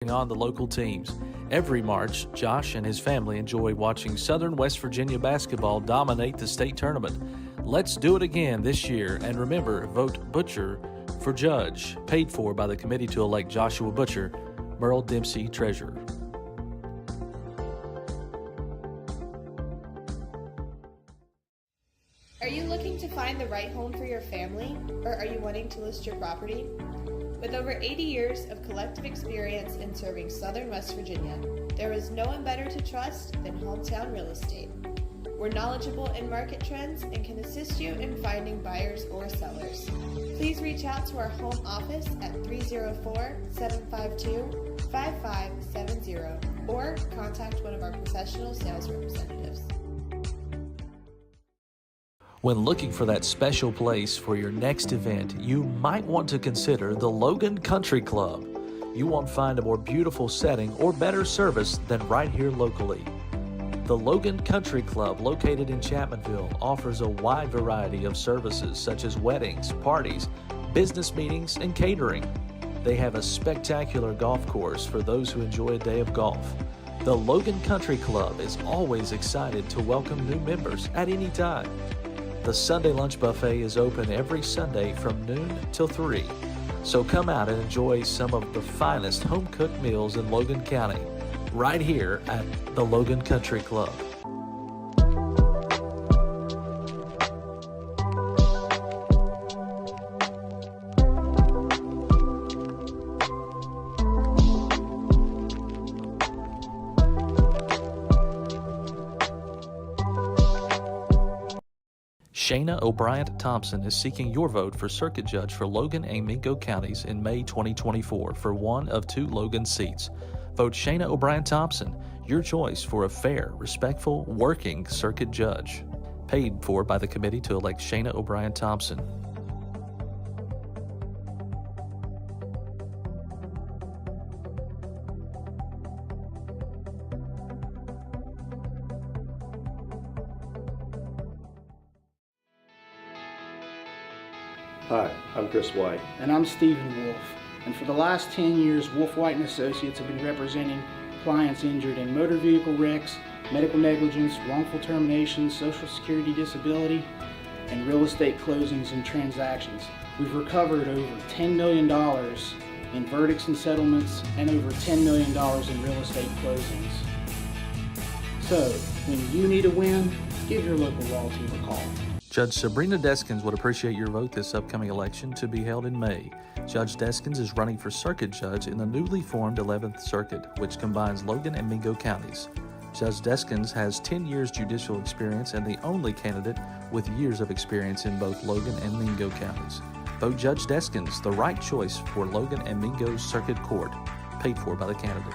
on the local teams. Every March, Josh and his family enjoy watching Southern West Virginia basketball dominate the state tournament. Let's do it again this year, and remember, vote Butcher for judge. Paid for by the committee to elect Joshua Butcher, Merle Dempsey, treasurer. Are you looking to find the right home for your family, or are you wanting to list your property? With over 80 years of collective experience in serving Southern West Virginia, there is no one better to trust than Hometown Real Estate. We're knowledgeable in market trends and can assist you in finding buyers or sellers. Please reach out to our home office at 304-752-5570 or contact one of our professional sales representatives. When looking for that special place for your next event, you might want to consider the Logan Country Club. You won't find a more beautiful setting or better service than right here locally. The Logan Country Club, located in Chapmanville, offers a wide variety of services such as weddings, parties, business meetings, and catering. They have a spectacular golf course for those who enjoy a day of golf. The Logan Country Club is always excited to welcome new members at any time. The Sunday lunch buffet is open every Sunday from noon till 3. So come out and enjoy some of the finest home-cooked meals in Logan County, right here at the Logan Country Club. Shayna O'Brien Thompson is seeking your vote for Circuit Judge for Logan and Mingo counties in May 2024 for one of 2 Logan seats. Vote Shayna O'Brien Thompson, your choice for a fair, respectful, working Circuit Judge. Paid for by the committee to elect Shayna O'Brien Thompson. Hi, I'm Chris White. And I'm Stephen Wolf. And for the last 10 years, Wolf White & Associates have been representing clients injured in motor vehicle wrecks, medical negligence, wrongful terminations, Social Security disability, and real estate closings and transactions. We've recovered over $10 million in verdicts and settlements and over $10 million in real estate closings. So, when you need a win, give your local law team a call. Judge Sabrina Deskins would appreciate your vote this upcoming election to be held in May. Judge Deskins is running for Circuit Judge in the newly formed 11th Circuit, which combines Logan and Mingo counties. Judge Deskins has 10 years judicial experience and the only candidate with years of experience in both Logan and Mingo counties. Vote Judge Deskins, the right choice for Logan and Mingo Circuit Court, paid for by the candidate.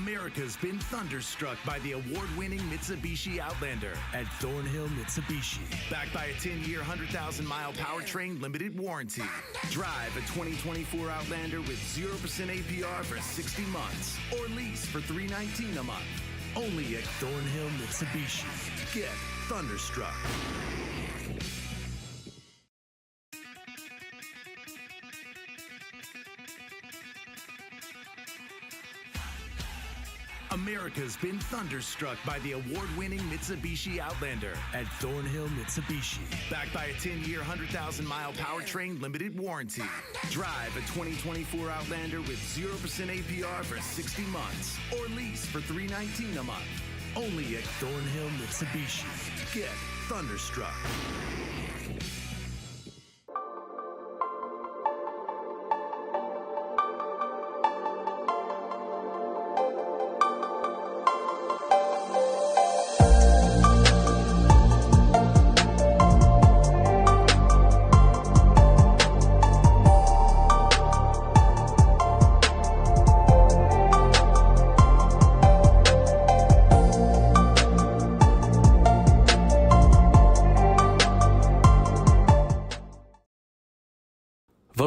America's been thunderstruck by the award-winning Mitsubishi Outlander at Thornhill Mitsubishi. Backed by a 10-year, 100,000-mile powertrain limited warranty. Drive a 2024 Outlander with 0% APR for 60 months or lease for $319 a month. Only at Thornhill Mitsubishi. Get thunderstruck. America's been thunderstruck by the award-winning Mitsubishi Outlander at Thornhill Mitsubishi. Backed by a 10-year, 100,000-mile powertrain limited warranty. Drive a 2024 Outlander with 0% APR for 60 months or lease for $319 a month. Only at Thornhill Mitsubishi. Get thunderstruck.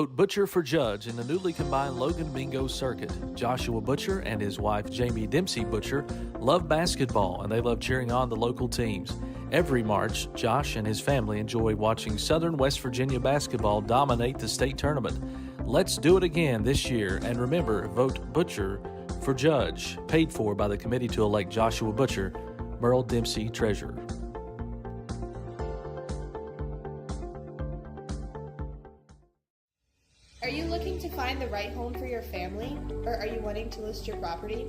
Vote Butcher for judge in the newly combined Logan Bingo circuit. Joshua Butcher and his wife Jamie Dempsey Butcher love basketball and they love cheering on the local teams. Every March, Josh and his family enjoy watching Southern West Virginia basketball dominate the state tournament. Let's do it again this year, and remember, vote Butcher for judge. Paid for by the committee to elect Joshua Butcher, Merle Dempsey, treasurer. Are you looking to find the right home for your family, or are you wanting to list your property?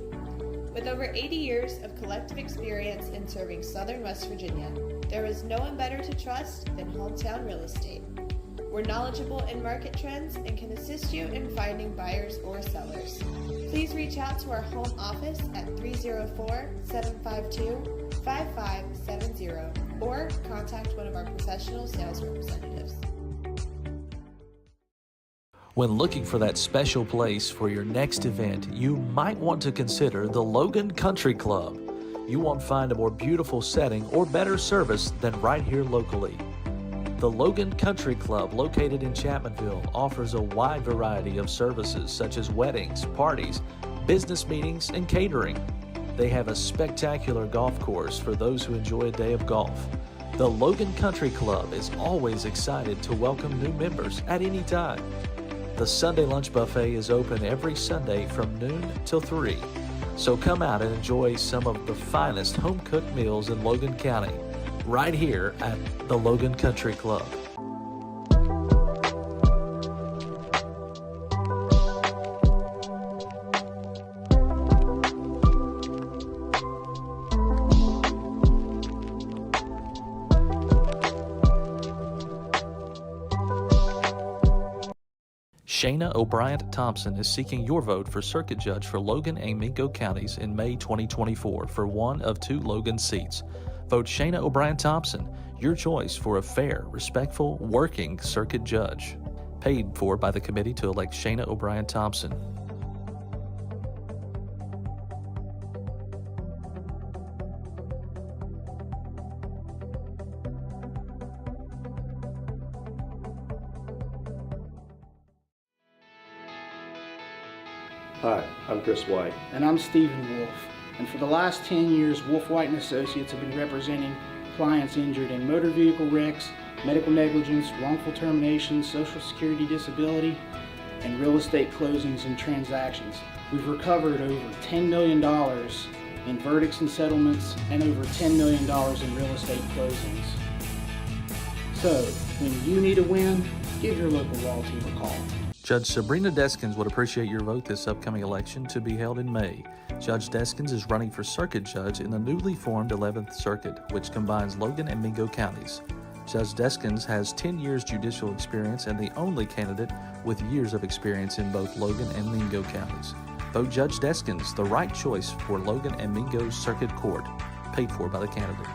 With over 80 years of collective experience in serving Southern West Virginia, there is no one better to trust than Hometown Real Estate. We're knowledgeable in market trends and can assist you in finding buyers or sellers. Please reach out to our home office at 304-752-5570 or contact one of our professional sales representatives. When looking for that special place for your next event, you might want to consider the Logan Country Club. You won't find a more beautiful setting or better service than right here locally. The Logan Country Club, located in Chapmanville, offers a wide variety of services such as weddings, parties, business meetings, and catering. They have a spectacular golf course for those who enjoy a day of golf. The Logan Country Club is always excited to welcome new members at any time. The Sunday lunch buffet is open every Sunday from noon till 3. So come out and enjoy some of the finest home-cooked meals in Logan County, right here at the Logan Country Club. Shayna O'Brien Thompson is seeking your vote for Circuit Judge for Logan and Mingo counties in May 2024 for one of 2 Logan seats. Vote Shayna O'Brien Thompson, your choice for a fair, respectful, working Circuit Judge. Paid for by the committee to elect Shayna O'Brien Thompson. Hi, I'm Chris White. And I'm Stephen Wolf. And for the last 10 years, Wolf White & Associates have been representing clients injured in motor vehicle wrecks, medical negligence, wrongful terminations, social security disability, and real estate closings and transactions. We've recovered over $10 million in verdicts and settlements and over $10 million in real estate closings. So, when you need a win, give your local law team a call. Judge Sabrina Deskins would appreciate your vote this upcoming election to be held in May. Judge Deskins is running for Circuit Judge in the newly formed 11th Circuit, which combines Logan and Mingo counties. Judge Deskins has 10 years judicial experience and the only candidate with years of experience in both Logan and Mingo counties. Vote Judge Deskins, the right choice for Logan and Mingo Circuit Court, paid for by the candidate.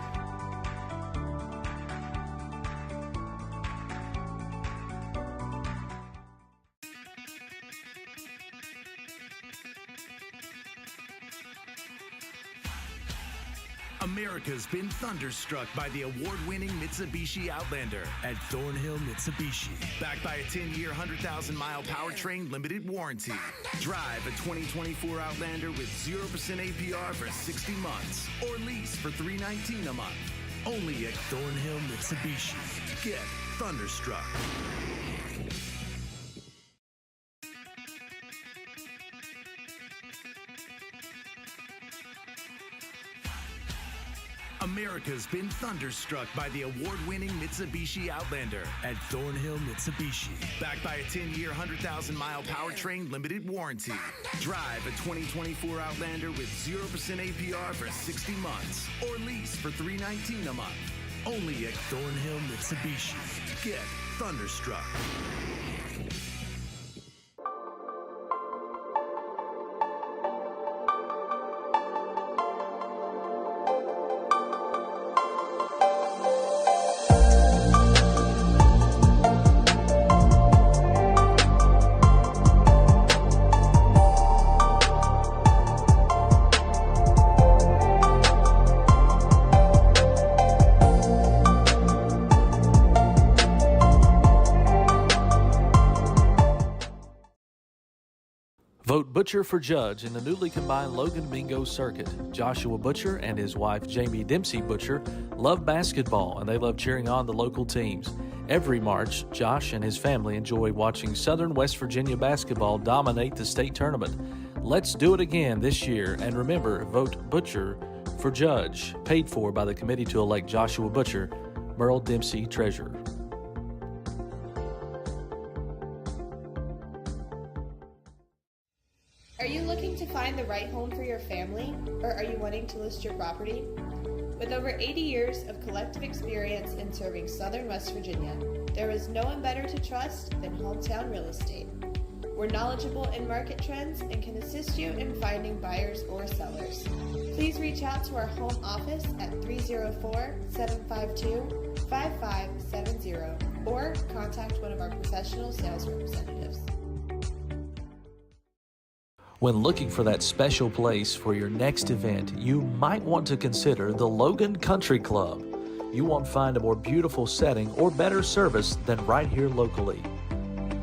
America's been thunderstruck by the award-winning Mitsubishi Outlander at Thornhill Mitsubishi. Backed by a 10-year, 100,000-mile powertrain limited warranty. Drive a 2024 Outlander with 0% APR for 60 months or lease for $319 a month. Only at Thornhill Mitsubishi. Get thunderstruck. America's been thunderstruck by the award-winning Mitsubishi Outlander at Thornhill Mitsubishi. Backed by a 10-year, 100,000-mile powertrain limited warranty. Drive a 2024 Outlander with 0% APR for 60 months or lease for $319 a month. Only at Thornhill Mitsubishi. Get thunderstruck. Vote Butcher for judge in the newly combined Logan Bingo circuit. Joshua Butcher and his wife Jamie Dempsey Butcher love basketball and they love cheering on the local teams. Every March, Josh and his family enjoy watching Southern West Virginia basketball dominate the state tournament. Let's do it again this year, and remember, vote Butcher for judge. Paid for by the committee to elect Joshua Butcher, Merle Dempsey, treasurer. Are you looking to find the right home for your family, or are you wanting to list your property? With over 80 years of collective experience in serving Southern West Virginia, there is no one better to trust than Hometown Real Estate. We're knowledgeable in market trends and can assist you in finding buyers or sellers. Please reach out to our home office at 304-752-5570 or contact one of our professional sales representatives. When looking for that special place for your next event, you might want to consider the Logan Country Club. You won't find a more beautiful setting or better service than right here locally.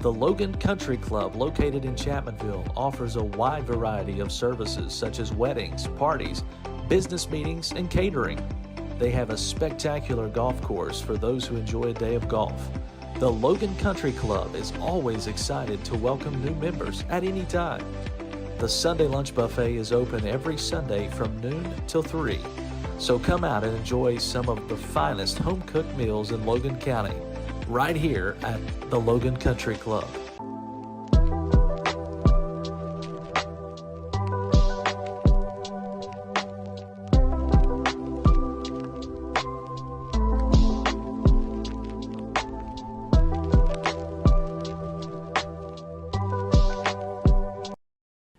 The Logan Country Club, located in Chapmanville, offers a wide variety of services such as weddings, parties, business meetings, and catering. They have a spectacular golf course for those who enjoy a day of golf. The Logan Country Club is always excited to welcome new members at any time. The Sunday lunch buffet is open every Sunday from noon till 3. So come out and enjoy some of the finest home-cooked meals in Logan County, right here at the Logan Country Club.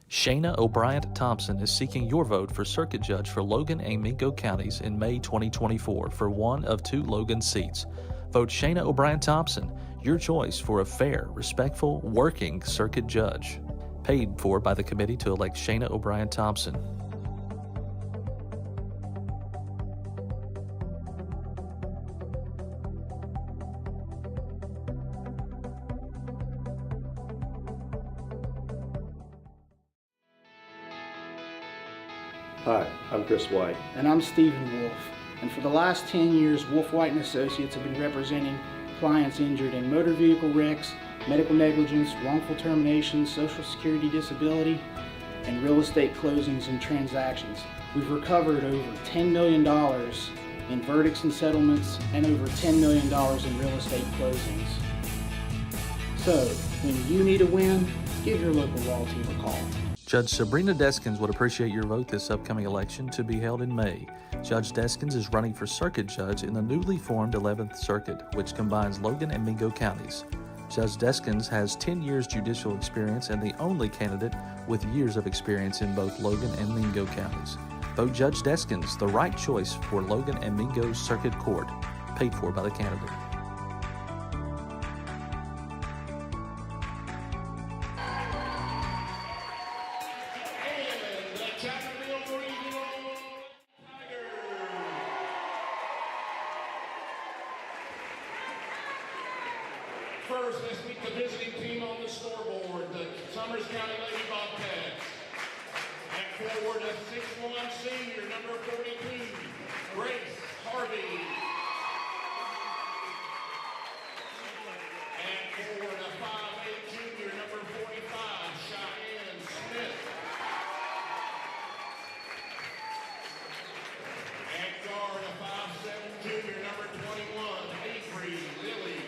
Shayna O'Brien Thompson is seeking your vote for Circuit Judge for Logan and Mingo counties in May 2024 for one of 2 Logan seats. Vote Shayna O'Brien Thompson, your choice for a fair, respectful, working Circuit Judge. Paid for by the committee to elect Shayna O'Brien Thompson. Hi, I'm Chris White. And I'm Stephen Wolf. And for the last 10 years, Wolf White & Associates have been representing clients injured in motor vehicle wrecks, medical negligence, wrongful termination, social security disability, and real estate closings and transactions. We've recovered over $10 million in verdicts and settlements and over $10 million in real estate closings. So, when you need a win, give your local law team a call. Judge Sabrina Deskins would appreciate your vote this upcoming election to be held in May. Judge Deskins is running for Circuit Judge in the newly formed 11th Circuit, which combines Logan and Mingo counties. Judge Deskins has 10 years judicial experience and the only candidate with years of experience in both Logan and Mingo counties. Vote Judge Deskins, the right choice for Logan and Mingo Circuit Court, paid for by the candidate. First, let's meet the visiting team on the scoreboard, the Summers County Lady Bobcats. At forward, a 6'1" senior, number 42, Grace Harvey. At forward, a 5'8" junior, number 45, Cheyenne Smith. At guard, a 5'7" junior, number 21, Avery Lilly.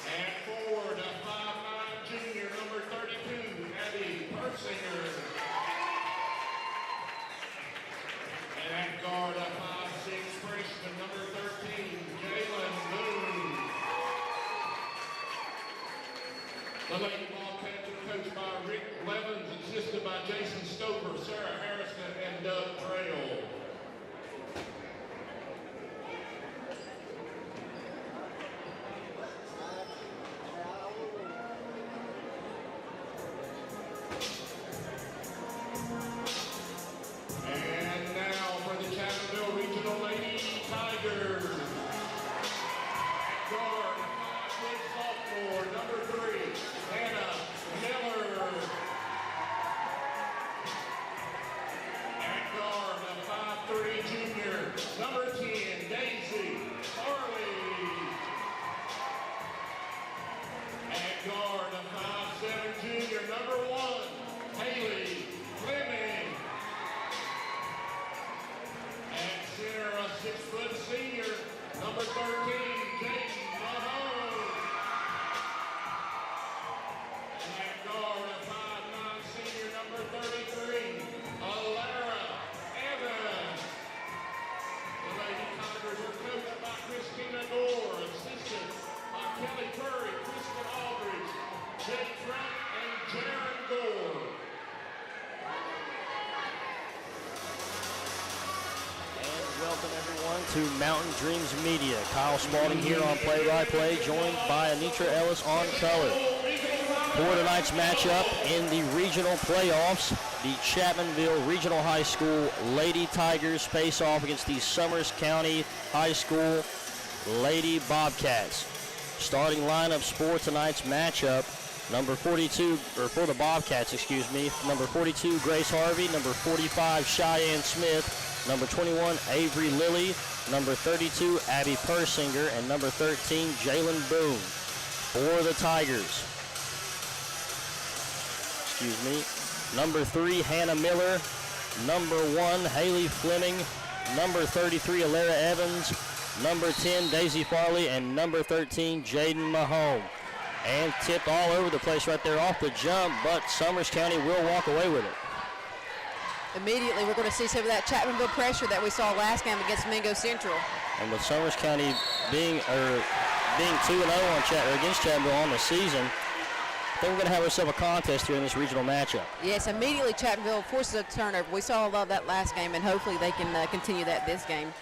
At forward, a 5'9" junior, number 32, Abby Persinger. And at guard, a 5'6" freshman, number 13, Jalen Boone. The Lady Bobcats are coached by Rick Levins, assisted by Jason Stover, Sarah Harrison, and Doug Trail. And now for the Chapmanville Regional Lady Tigers. Guard, 5'6" sophomore, number 3. on to Mountain Dreams Media. Kyle Spalding here on play-by-play, joined by Anitra Ellis on color. For tonight's matchup in the regional playoffs, the Chapmanville Regional High School Lady Tigers face off against the Summers County High School Lady Bobcats. Starting lineups for tonight's matchup: number 42, or for the Bobcats, excuse me, number 42, Grace Harvey, number 45, Cheyenne Smith, number 21, Avery Lilly, number 32, Abby Persinger, and number 13, Jalen Boone. For the Tigers, excuse me, number 3, Hannah Miller, number 1, Haley Fleming, number 33, Alara Evans, number 10, Daisy Farley, and number 13, Jaden Mahone. And tipped all over the place right there off the jump, but Summers County will walk away with it. Immediately, we're going to see some of that Chapmanville pressure that we saw last game against Mingo Central. And with Summers County being 2-0 against Chapmanville on the season, I think we're going to have ourselves a contest here in this regional matchup. Yes, immediately Chapmanville forces a turnover. We saw a lot of that last game, and hopefully they can continue that this game.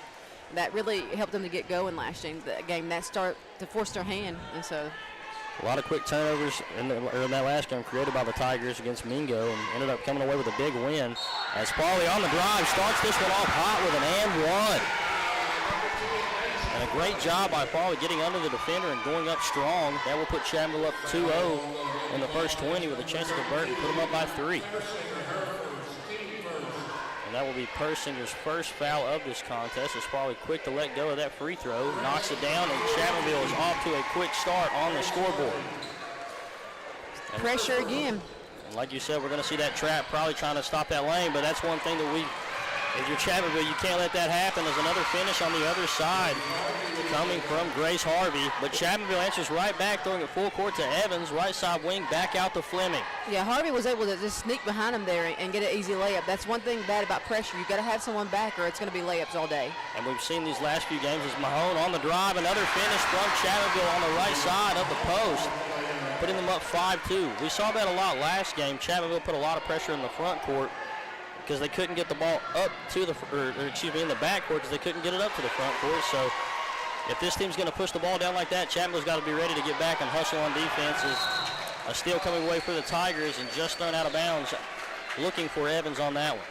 That really helped them to get going last game. The game that start to force their hand, and so. A lot of quick turnovers in that last game created by the Tigers against Mingo, and ended up coming away with a big win. As Farley on the drive starts this one off hot with an and one. And a great job by Farley getting under the defender and going up strong. That will put Chapmanville up 2-0 in the first 20 with a chance to convert and put them up by 3. And that will be Persinger's first foul of this contest, as Farley quick to let go of that free throw, knocks it down, and Chapmanville is off to a quick start on the scoreboard. And pressure again. And like you said, we're going to see that trap probably trying to stop that lane, but that's one thing that if you're Chapmanville, you can't let that happen. There's another finish on the other side coming from Grace Harvey, but Chapmanville answers right back, throwing it full court to Evans, right side wing, back out to Fleming. Yeah, Harvey was able to just sneak behind him there and get an easy layup. That's one thing bad about pressure. You've got to have someone back, or it's going to be layups all day. And we've seen these last few games as Mahone on the drive, another finish from Chapmanville on the right side of the post, putting them up 5-2. We saw that a lot last game. Chapmanville put a lot of pressure in the front court because they couldn't get the ball up to in the back court because they couldn't get it up to the front court. So if this team's going to push the ball down like that, Chapmanville's got to be ready to get back and hustle on defense. A steal coming away for the Tigers and just thrown out of bounds, looking for Evans on that one.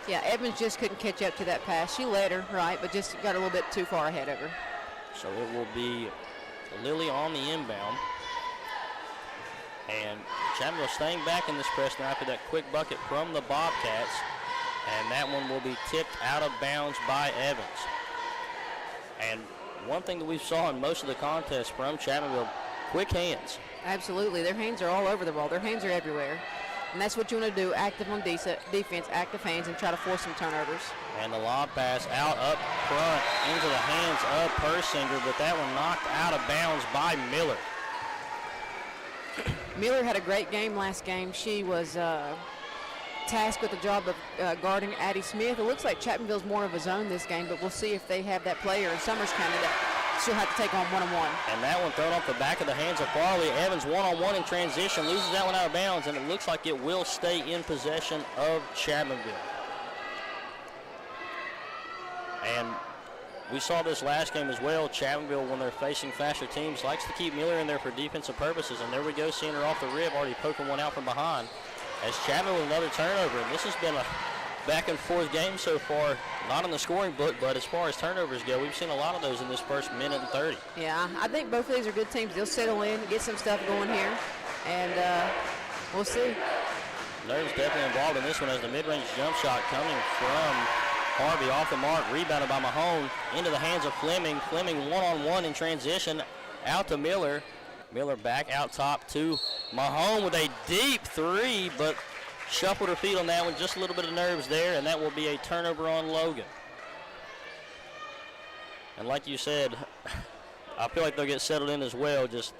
Yeah, Evans just couldn't catch up to that pass. She led her, right, but just got a little bit too far ahead of her. So it will be Lily on the inbound. And Chapmanville staying back in this press now after that quick bucket from the Bobcats. And that one will be tipped out of bounds by Evans. And one thing that we saw in most of the contests from Chapmanville, quick hands. Absolutely. Their hands are all over the ball. Their hands are everywhere. And that's what you want to do, active on defense, active hands, and try to force some turnovers. And the lob pass out up front into the hands of Persinger, but that one knocked out of bounds by Miller. Miller had a great game last game. She was tasked with the job of guarding Addie Smith. It looks like Chapmanville's more of a zone this game, but we'll see if they have that player in Summers County that she'll have to take on one-on-one. And that one thrown off the back of the hands of Farley. Evans one-on-one in transition, loses that one out of bounds, and it looks like it will stay in possession of Chapmanville. And we saw this last game as well. Chapmanville, when they're facing faster teams, likes to keep Miller in there for defensive purposes. And there we go, seeing her off the rib, already poking one out from behind. As Chapmanville with another turnover. And this has been a back-and-forth game so far. Not in the scoring book, but as far as turnovers go, we've seen a lot of those in this first minute and 30. Yeah, I think both of these are good teams. They'll settle in, get some stuff going here, and we'll see. Nerves definitely involved in this one as the mid-range jump shot coming from Harvey off the mark, rebounded by Mahone into the hands of Fleming. Fleming one-on-one in transition, out to Miller. Miller back out top to Mahone with a deep three, but shuffled her feet on that one. Just a little bit of nerves there, and that will be a turnover on Logan. And like you said, I feel like they'll get settled in as well. Just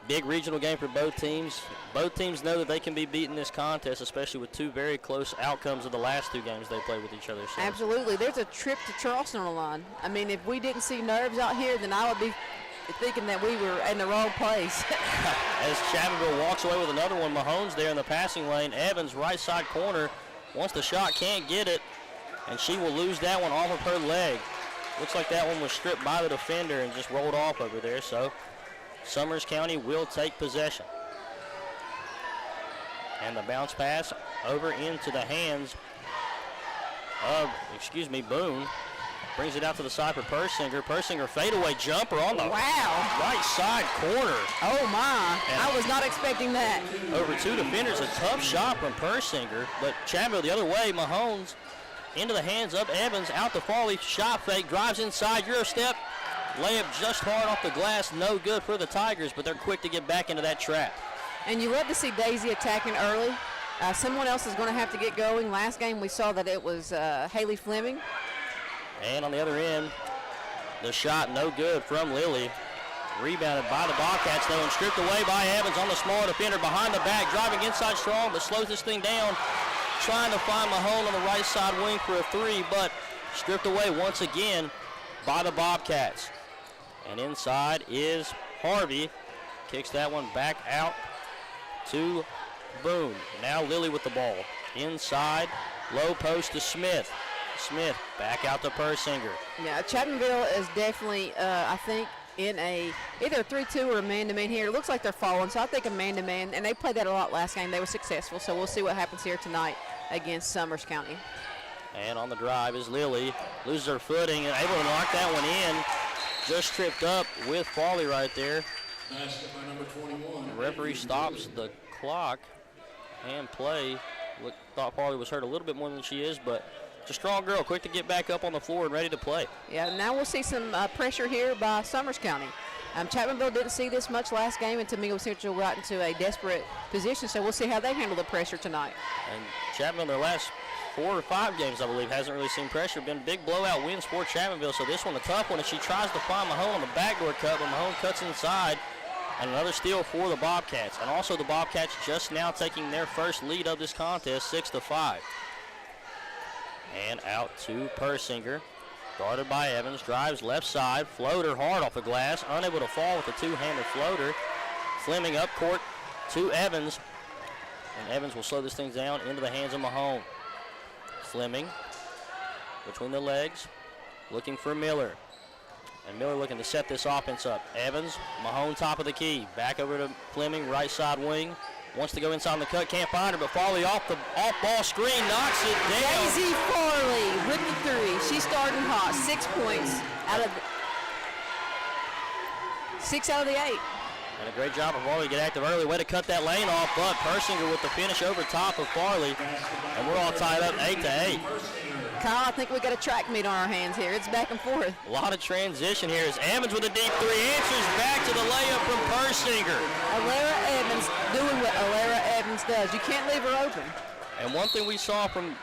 big regional game for both teams. Both teams know that they can be beaten this contest, especially with two very close outcomes of the last two games they played with each other. So. Absolutely. There's a trip to Charleston on the line. I mean, if we didn't see nerves out here, then I would be thinking that we were in the wrong place. As Chapmanville walks away with another one, Mahone's there in the passing lane. Evans, right side corner, wants the shot, can't get it, and she will lose that one off of her leg. Looks like that one was stripped by the defender and just rolled off over there. So Summers County will take possession. And the bounce pass over into the hands of, Boone. Brings it out to the side for Persinger. Persinger fadeaway jumper on the right side corner. Oh, my. And I was not expecting that. over 2 defenders, a tough shot from Persinger. But Chapmanville the other way, Mahomes into the hands of Evans, out to Farley, shot fake, drives inside, Euro step, layup just hard off the glass, no good for the Tigers, but they're quick to get back into that trap. And you love to see Daisy attacking early. Someone else is going to have to get going. Last game we saw that it was Haley Fleming. And on the other end, the shot no good from Lily. Rebounded by the Bobcats though and stripped away by Evans on the smaller defender behind the back, driving inside strong, but slows this thing down. Trying to find Mahone on the right side wing for a 3, but stripped away once again by the Bobcats. And inside is Harvey. Kicks that one back out to Boone. Now Lily with the ball. Inside, low post to Smith. Smith back out to Persinger. Yeah, Chapmanville is definitely, I think, in either a 3-2 or a man-to-man here. It looks like they're falling, so I think a man-to-man, and they played that a lot last game. They were successful, so we'll see what happens here tonight against Summers County. And on the drive is Lily. Loses her footing and able to knock that one in. Just tripped up with Farley right there. Basket by number 21. The referee stops the clock and play. Thought Farley was hurt a little bit more than she is, but it's a strong girl, quick to get back up on the floor and ready to play. Yeah, now we'll see some pressure here by Summers County. Chapmanville didn't see this much last game, and Tomingo Central got into a desperate position, so we'll see how they handle the pressure tonight. And Chapmanville, their last 4 or 5 games, I believe, hasn't really seen pressure. Been big blowout wins for Chapmanville, so this one a tough one, and she tries to find Mahone on the backdoor cut, but Mahone cuts inside. And another steal for the Bobcats. And also the Bobcats just now taking their first lead of this contest, 6-5. And out to Persinger. Guarded by Evans. Drives left side. Floater hard off the glass. Unable to fall with a 2-handed floater. Fleming up court to Evans. And Evans will slow this thing down into the hands of Mahone. Fleming between the legs. Looking for Miller. And Miller looking to set this offense up. Evans, Mahone top of the key. Back over to Fleming, right side wing. Wants to go inside on the cut, can't find her, but Farley off the off-ball screen, knocks it down. Daisy Farley with the 3. She's starting hot. 6 points out of 6 out of the 8. And a great job of Farley to get active early. Way to cut that lane off, but Persinger with the finish over top of Farley. And we're all tied up 8-8. Kyle, I think we got a track meet on our hands here. It's back and forth. A lot of transition here as Evans with a deep 3 answers back to the layup from Persinger. Alara Evans doing what Alara Evans does. You can't leave her open. And one thing we saw from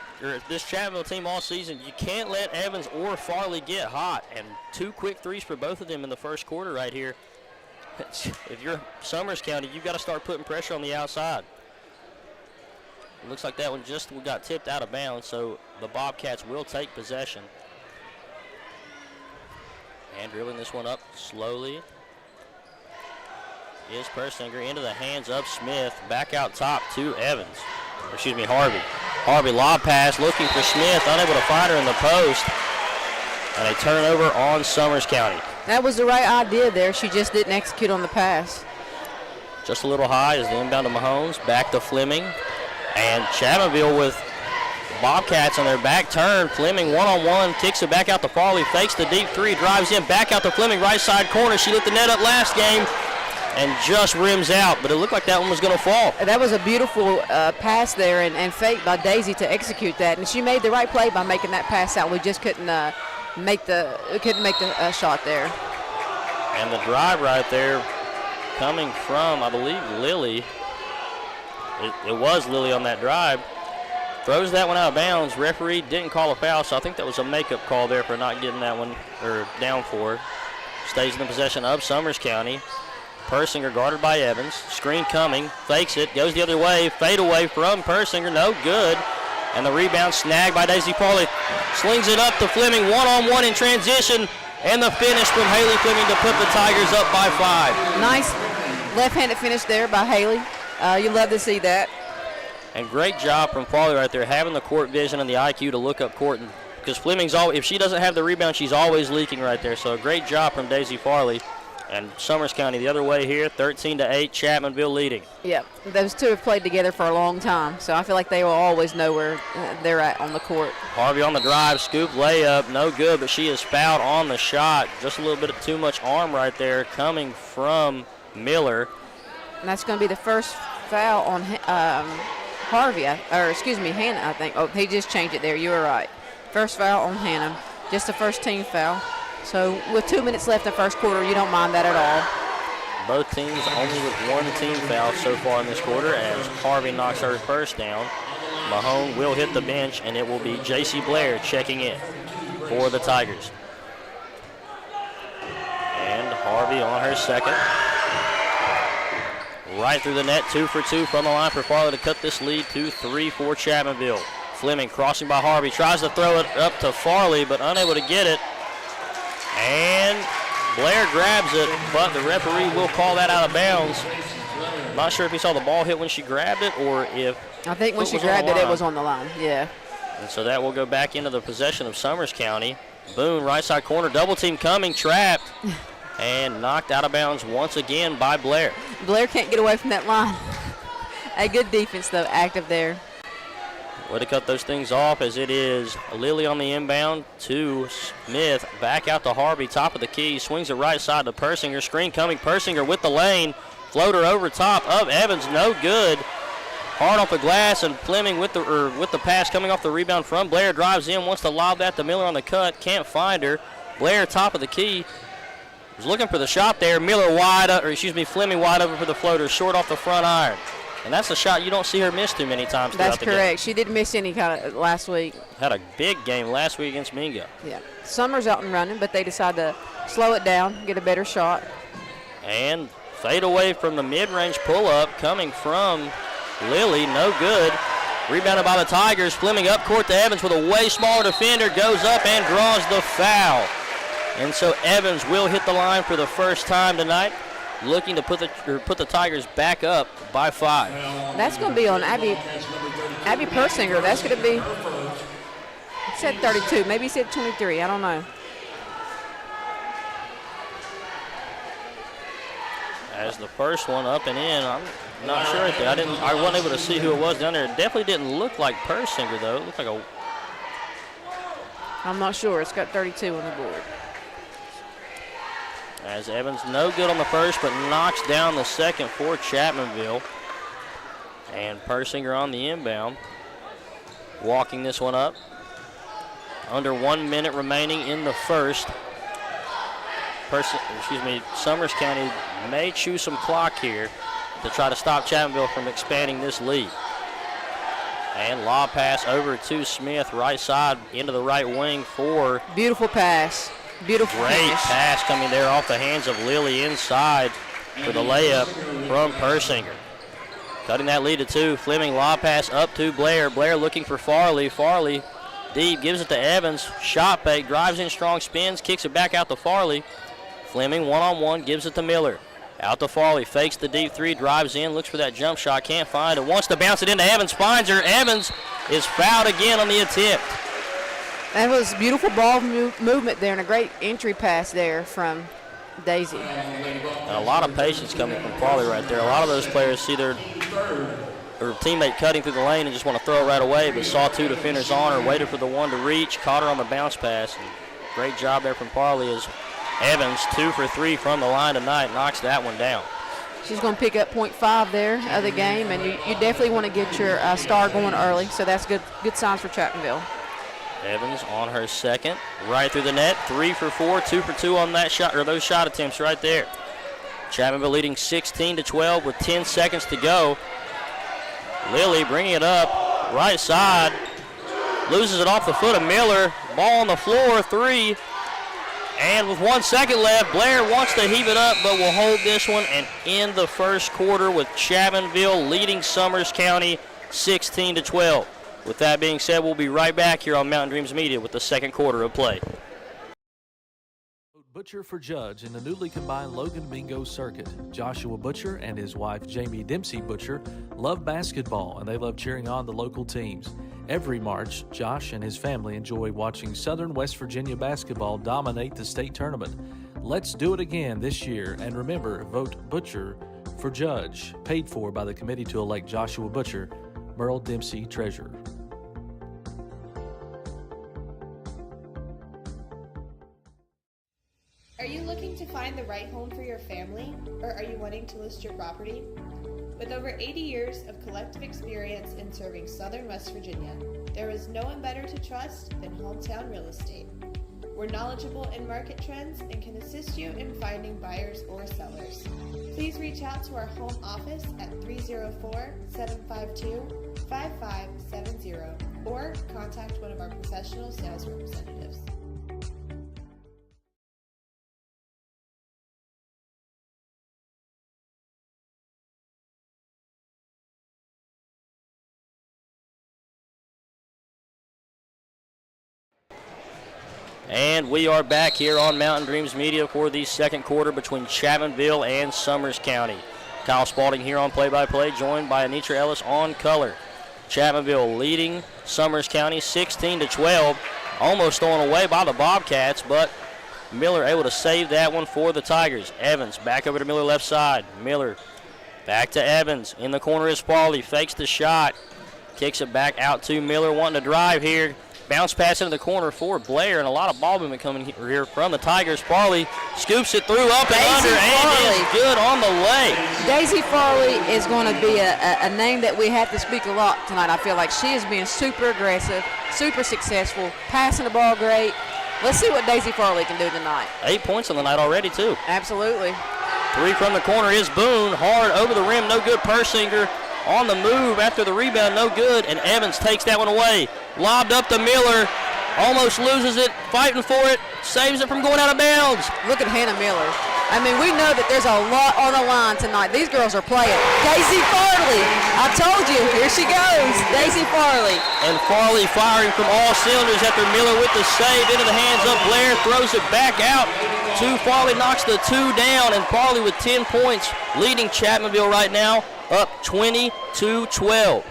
this Chapmanville team all season, you can't let Evans or Farley get hot. And 2 quick 3s for both of them in the first quarter right here. If you're Summers County, you've got to start putting pressure on the outside. It looks like that one just got tipped out of bounds, so the Bobcats will take possession. And dribbling this one up slowly is Persinger into the hands of Smith. Back out top to Evans. Harvey. Harvey lob pass looking for Smith, unable to find her in the post. And a turnover on Summers County. That was the right idea there. She just didn't execute on the pass. Just a little high as the inbound to Mahomes. Back to Fleming. And Chapmanville with Bobcats on their back turn. Fleming one-on-one, kicks it back out to Farley, fakes the deep 3, drives in, back out to Fleming, right side corner. She lit the net up last game and just rims out, but it looked like that one was going to fall. That was a beautiful pass there and fake by Daisy to execute that, and she made the right play by making that pass out. We just couldn't make the shot there. And the drive right there coming from, I believe, Lily. It was Lily on that drive. Throws that one out of bounds. Referee didn't call a foul, so I think that was a makeup call there for not getting that one or down for. Stays in the possession of Summers County. Persinger guarded by Evans. Screen coming. Fakes it. Goes the other way. Fade away from Persinger. No good. And the rebound snagged by Daisy Farley. Slings it up to Fleming. One-on-one in transition. And the finish from Haley Fleming to put the Tigers up by 5. Nice left-handed finish there by Haley. You love to see that. And great job from Farley right there, having the court vision and the IQ to look up court and because Fleming's if she doesn't have the rebound, she's always leaking right there. So a great job from Daisy Farley. And Summers County the other way here, 13-8, Chapmanville leading. Yep, those two have played together for a long time, so I feel like they will always know where they're at on the court. Harvey on the drive, scoop layup, no good, but she is fouled on the shot. Just a little bit of too much arm right there coming from Miller. And that's going to be the first foul on Hannah, I think. Oh, he just changed it there. You were right. First foul on Hannah, just the first team foul. So with 2 minutes left in the first quarter, you don't mind that at all. Both teams only with one team foul so far in this quarter as Harvey knocks her first down. Mahone will hit the bench, and it will be J.C. Blair checking in for the Tigers. And Harvey on her second. Right through the net, 2 for 2 from the line for Farley to cut this lead to 3 for Chapmanville. Fleming crossing by Harvey, tries to throw it up to Farley, but unable to get it. And Blair grabs it, but the referee will call that out of bounds. Not sure if he saw the ball hit when she grabbed it or if I think when she grabbed it, it was on the line, yeah. And so that will go back into the possession of Summers County. Boone, right side corner, double team coming, trapped, and knocked out of bounds once again by Blair. Blair can't get away from that line. A good defense, though, active there. Way to cut those things off as it is Lily on the inbound to Smith. Back out to Harvey, top of the key. Swings it right side to Persinger. Screen coming. Persinger with the lane. Floater over top of Evans. No good. Hard off the glass, and Fleming with the pass coming off the rebound from Blair. Drives in, wants to lob that to Miller on the cut. Can't find her. Blair top of the key. Was looking for the shot there. Fleming wide open for the floater. Short off the front iron. And that's a shot you don't see her miss too many times throughout the game. That's correct. She didn't miss any kind of last week. Had a big game last week against Mingo. Yeah. Summers out and running, but they decide to slow it down, get a better shot. And fade away from the mid-range pull-up coming from Lily. No good. Rebounded by the Tigers. Fleming up court to Evans with a way smaller defender. Goes up and draws the foul. And so Evans will hit the line for the first time tonight, looking to put the Tigers back up by 5. That's going to be on Abby Persinger. That's going to be, it said 32, maybe he said 23, I don't know. As the first one up and in, I'm not sure. I wasn't able to see who it was down there. It definitely didn't look like Persinger though. It looked like I'm not sure. It's got 32 on the board. As Evans no good on the first, but knocks down the second for Chapmanville. And Persinger on the inbound, walking this one up. Under 1 minute remaining in the first. Summers County may chew some clock here to try to stop Chapmanville from expanding this lead. And lob pass over to Smith, right side into the right wing for. Beautiful pass. Beautiful Great finish. pass coming there off the hands of Lily inside for the layup from Persinger. Cutting that lead to 2. Fleming lob pass up to Blair. Blair looking for Farley. Farley deep, gives it to Evans. Shot fake, drives in strong, spins, kicks it back out to Farley. Fleming one-on-one, gives it to Miller. Out to Farley, fakes the deep 3, drives in, looks for that jump shot, can't find it. Wants to bounce it into Evans, finds her. Evans is fouled again on the attempt. That was beautiful ball movement there and a great entry pass there from Daisy. And a lot of patience coming from Farley right there. A lot of those players see their teammate cutting through the lane and just want to throw it right away, but saw 2 defenders on her, waited for the one to reach, caught her on the bounce pass. And great job there from Farley as Evans, 2 for 3 from the line tonight, knocks that one down. She's going to pick up .5 there of the game, and you definitely want to get your star going early, so that's good signs for Chapmanville. Evans on her second, right through the net, 3 for 4, 2 for 2 on that shot, or those shot attempts right there. Chapmanville leading 16-12 with 10 seconds to go. Lily bringing it up, right side, loses it off the foot of Miller. Ball on the floor, 3. And with 1 second left, Blair wants to heave it up, but will hold this one and end the first quarter with Chapmanville leading Summers County 16-12. With that being said, we'll be right back here on Mountain Dreams Media with the second quarter of play. Butcher for judge in the newly combined Logan Bingo circuit. Joshua Butcher and his wife Jamie Dempsey Butcher love basketball, and they love cheering on the local teams. Every March, Josh and his family enjoy watching Southern West Virginia basketball dominate the state tournament. Let's do it again this year, and remember, vote Butcher for judge, paid for by the committee to elect Joshua Butcher, Merle Dempsey treasurer. Are you looking to find the right home for your family, or are you wanting to list your property? With over 80 years of collective experience in serving Southern West Virginia, there is no one better to trust than Hometown Real Estate. We're knowledgeable in market trends and can assist you in finding buyers or sellers. Please reach out to our home office at 304-752-5570 or contact one of our professional sales representatives. And we are back here on Mountain Dreams Media for the second quarter between Chapmanville and Summers County. Kyle Spalding here on play-by-play, joined by Anitra Ellis on color. Chapmanville leading Summers County 16-12, almost thrown away by the Bobcats, but Miller able to save that one for the Tigers. Evans back over to Miller left side. Miller back to Evans. In the corner is Farley, fakes the shot, kicks it back out to Miller, wanting to drive here. Bounce pass into the corner for Blair, and a lot of ball movement coming here from the Tigers. Farley scoops it through up and under, and is good on the way. Daisy Farley is going to be a name that we have to speak a lot tonight. I feel like she is being super aggressive, super successful, passing the ball great. Let's see what Daisy Farley can do tonight. 8 points on the night already, too. Absolutely. Three from the corner is Boone. Hard over the rim, no good. Persinger on the move after the rebound, no good, and Evans takes that one away. Lobbed up to Miller, almost loses it, fighting for it, saves it from going out of bounds. Look at Hannah Miller. I mean, we know that there's a lot on the line tonight. These girls are playing. Daisy Farley, I told you, here she goes, Daisy Farley. And Farley firing from all cylinders after Miller with the save into the hands of Blair, throws it back out to Farley, knocks the two down, and Farley with 10 points, leading Chapmanville right now, up 20-12.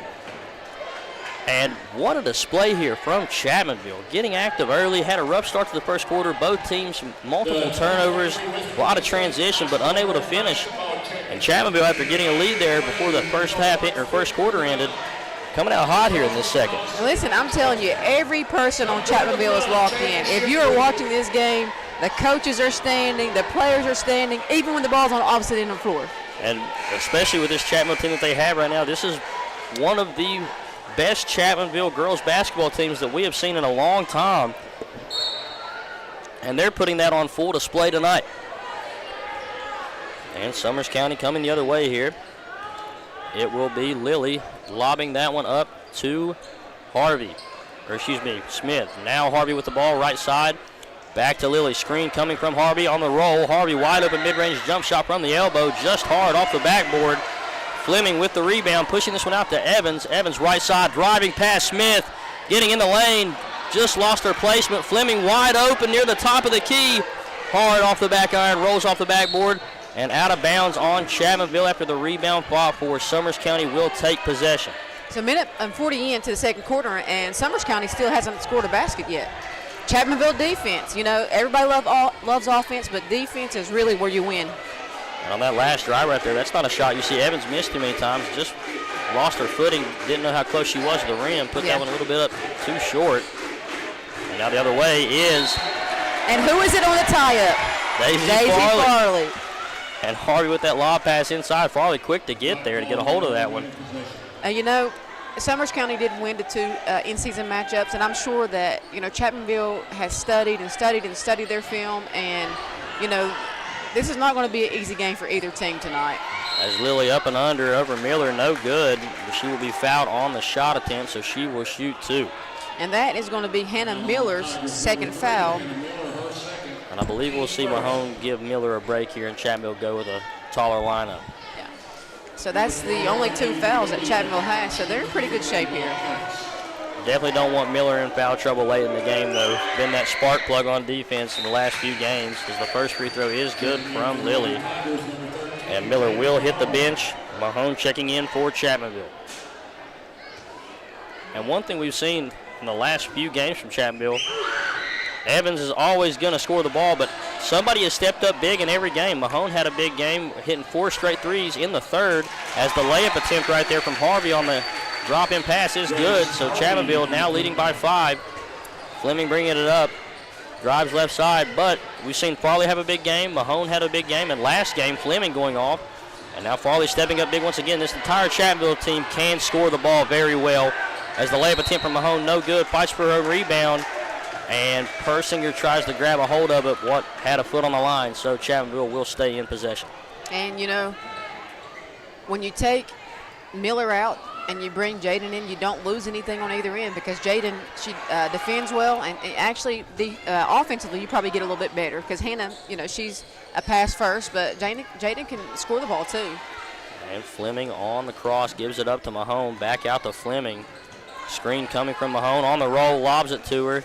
And what a display here from Chapmanville. Getting active early, had a rough start to the first quarter. Both teams, multiple turnovers, a lot of transition, but unable to finish. And Chapmanville, after getting a lead there before the first quarter ended, coming out hot here in this second. Listen, I'm telling you, every person on Chapmanville is locked in. If you are watching this game, the coaches are standing, the players are standing, even when the ball's on the opposite end of the floor. And especially with this Chapmanville team that they have right now, this is one of the best Chapmanville girls basketball teams that we have seen in a long time. And they're putting that on full display tonight. And Summers County coming the other way here. It will be Lilly lobbing that one up to Smith. Now Harvey with the ball right side. Back to Lilly. Screen coming from Harvey on the roll. Harvey wide open mid-range jump shot from the elbow. Just hard off the backboard. Fleming with the rebound, pushing this one out to Evans. Evans right side, driving past Smith. Getting in the lane. Just lost her placement. Fleming wide open near the top of the key. Hard off the back iron, rolls off the backboard, and out of bounds on Chapmanville after the rebound fought for. Summers County will take possession. It's a minute and 40 into the second quarter, and Summers County still hasn't scored a basket yet. Chapmanville defense, you know, everybody loves offense, but defense is really where you win. And on that last drive right there, that's not a shot you see Evans missed too many times. Just lost her footing, didn't know how close she was to the rim, put that one a little bit up too short. And now the other way is... And who is it on the tie-up? Daisy Farley. And Harvey with that lob pass inside. Farley quick to get there to get a hold of that one. You know, Summers County did win the two in-season matchups, and I'm sure that, you know, Chapmanville has studied their film, and, you know, this is not going to be an easy game for either team tonight. As Lilly up and under over Miller, no good. She will be fouled on the shot attempt, so she will shoot two. And that is going to be Hannah Miller's second foul. And I believe we'll see Mahone give Miller a break here, and Chapmanville go with a taller lineup. Yeah. So that's the only two fouls that Chapmanville has, so they're in pretty good shape here. Definitely don't want Miller in foul trouble late in the game, though. Been that spark plug on defense in the last few games, because the first free throw is good from Lilly. And Miller will hit the bench. Mahone checking in for Chapmanville. And one thing we've seen in the last few games from Chapmanville, Evans is always going to score the ball, but somebody has stepped up big in every game. Mahone had a big game, hitting 4 straight threes in the third, as the layup attempt right there from Harvey on the drop-in pass is good. So Chapmanville now leading by 5. Fleming bringing it up, drives left side, but we've seen Farley have a big game. Mahone had a big game, and last game Fleming going off. And now Farley stepping up big once again. This entire Chapmanville team can score the ball very well, as the layup attempt from Mahone no good, fights for a rebound, and Persinger tries to grab a hold of it, what had a foot on the line, so Chapmanville will stay in possession. And, you know, when you take Miller out and you bring Jaden in, you don't lose anything on either end, because Jaden, she defends well, and actually offensively you probably get a little bit better, because Hannah, you know, she's a pass first, but Jaden can score the ball too. And Fleming on the cross gives it up to Mahone, back out to Fleming. Screen coming from Mahone on the roll, lobs it to her.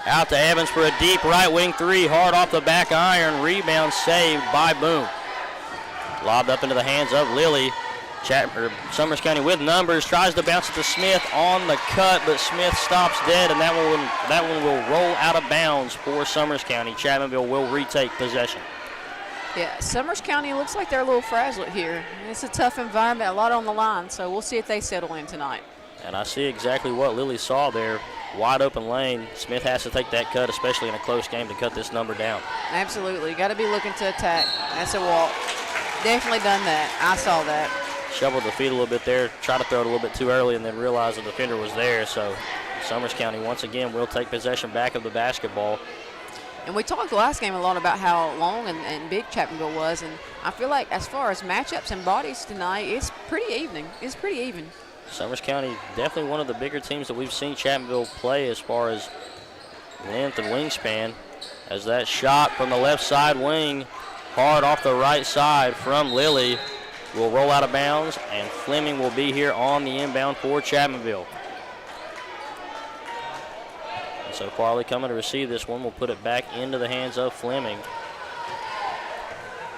Out to Evans for a deep right wing 3, hard off the back iron, rebound saved by Boone. Lobbed up into the hands of Lily. Summers County with numbers, tries to bounce it to Smith on the cut, but Smith stops dead, and that one will roll out of bounds for Summers County. Chapmanville will retake possession. Yeah, Summers County looks like they're a little frazzled here. It's a tough environment, a lot on the line, so we'll see if they settle in tonight. And I see exactly what Lily saw there. Wide open lane. Smith has to take that cut, especially in a close game, to cut this number down. Absolutely. Got to be looking to attack. That's a walk. Definitely done that. I saw that. Shoveled the feet a little bit there, tried to throw it a little bit too early, and then realized the defender was there. So Summers County once again will take possession back of the basketball. And we talked last game a lot about how long and big Chapmanville was, and I feel like as far as matchups and bodies tonight, it's pretty even. It's pretty even. Summers County definitely one of the bigger teams that we've seen Chapmanville play as far as length and wingspan, as that shot from the left side wing, hard off the right side from Lily, will roll out of bounds, and Fleming will be here on the inbound for Chapmanville. And so Farley coming to receive this one, will put it back into the hands of Fleming.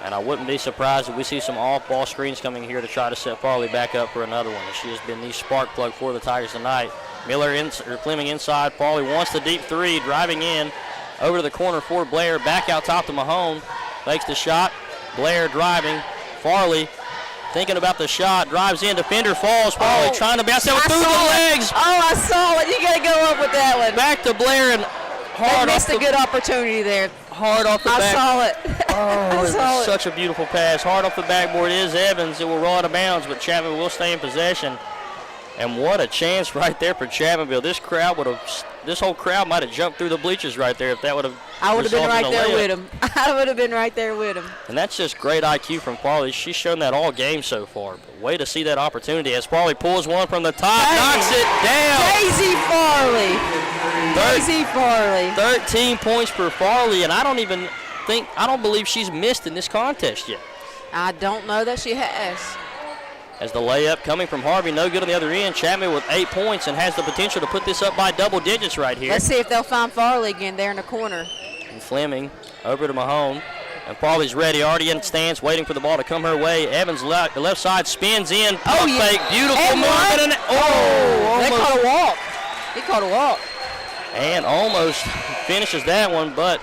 And I wouldn't be surprised if we see some off-ball screens coming here to try to set Farley back up for another one. She has been the spark plug for the Tigers tonight. Fleming inside. Farley wants the deep 3, driving in over to the corner for Blair. Back out top to Mahone. Fakes the shot. Blair driving. Farley thinking about the shot. Drives in. Defender falls. Farley trying to bounce that through the legs. Oh, I saw it. You got to go up with that one. Back to Blair, and hard they missed off a good opportunity there. Hard off the back. I saw it. Oh, I saw it. Such a beautiful pass. Hard off the backboard is Evans. It will roll out of bounds, but Chapman will stay in possession. And what a chance right there for Chapmanville. This whole crowd might have jumped through the bleachers right there if that would have. I would have been right there with him. I would have been right there with him. And that's just great IQ from Farley. She's shown that all game so far. But way to see that opportunity as Farley pulls one from the top, knocks it down. Daisy Farley. Daisy Farley. 13 points for Farley, and I don't believe she's missed in this contest yet. I don't know that she has. As the layup coming from Harvey, no good on the other end. Chapman with 8 points and has the potential to put this up by double digits right here. Let's see if they'll find Farley again there in the corner. And Fleming over to Mahone. And Farley's ready, already in stance, waiting for the ball to come her way. Evans left side spins in. Pump fake, beautiful movement. They caught a walk. He caught a walk. And almost finishes that one, but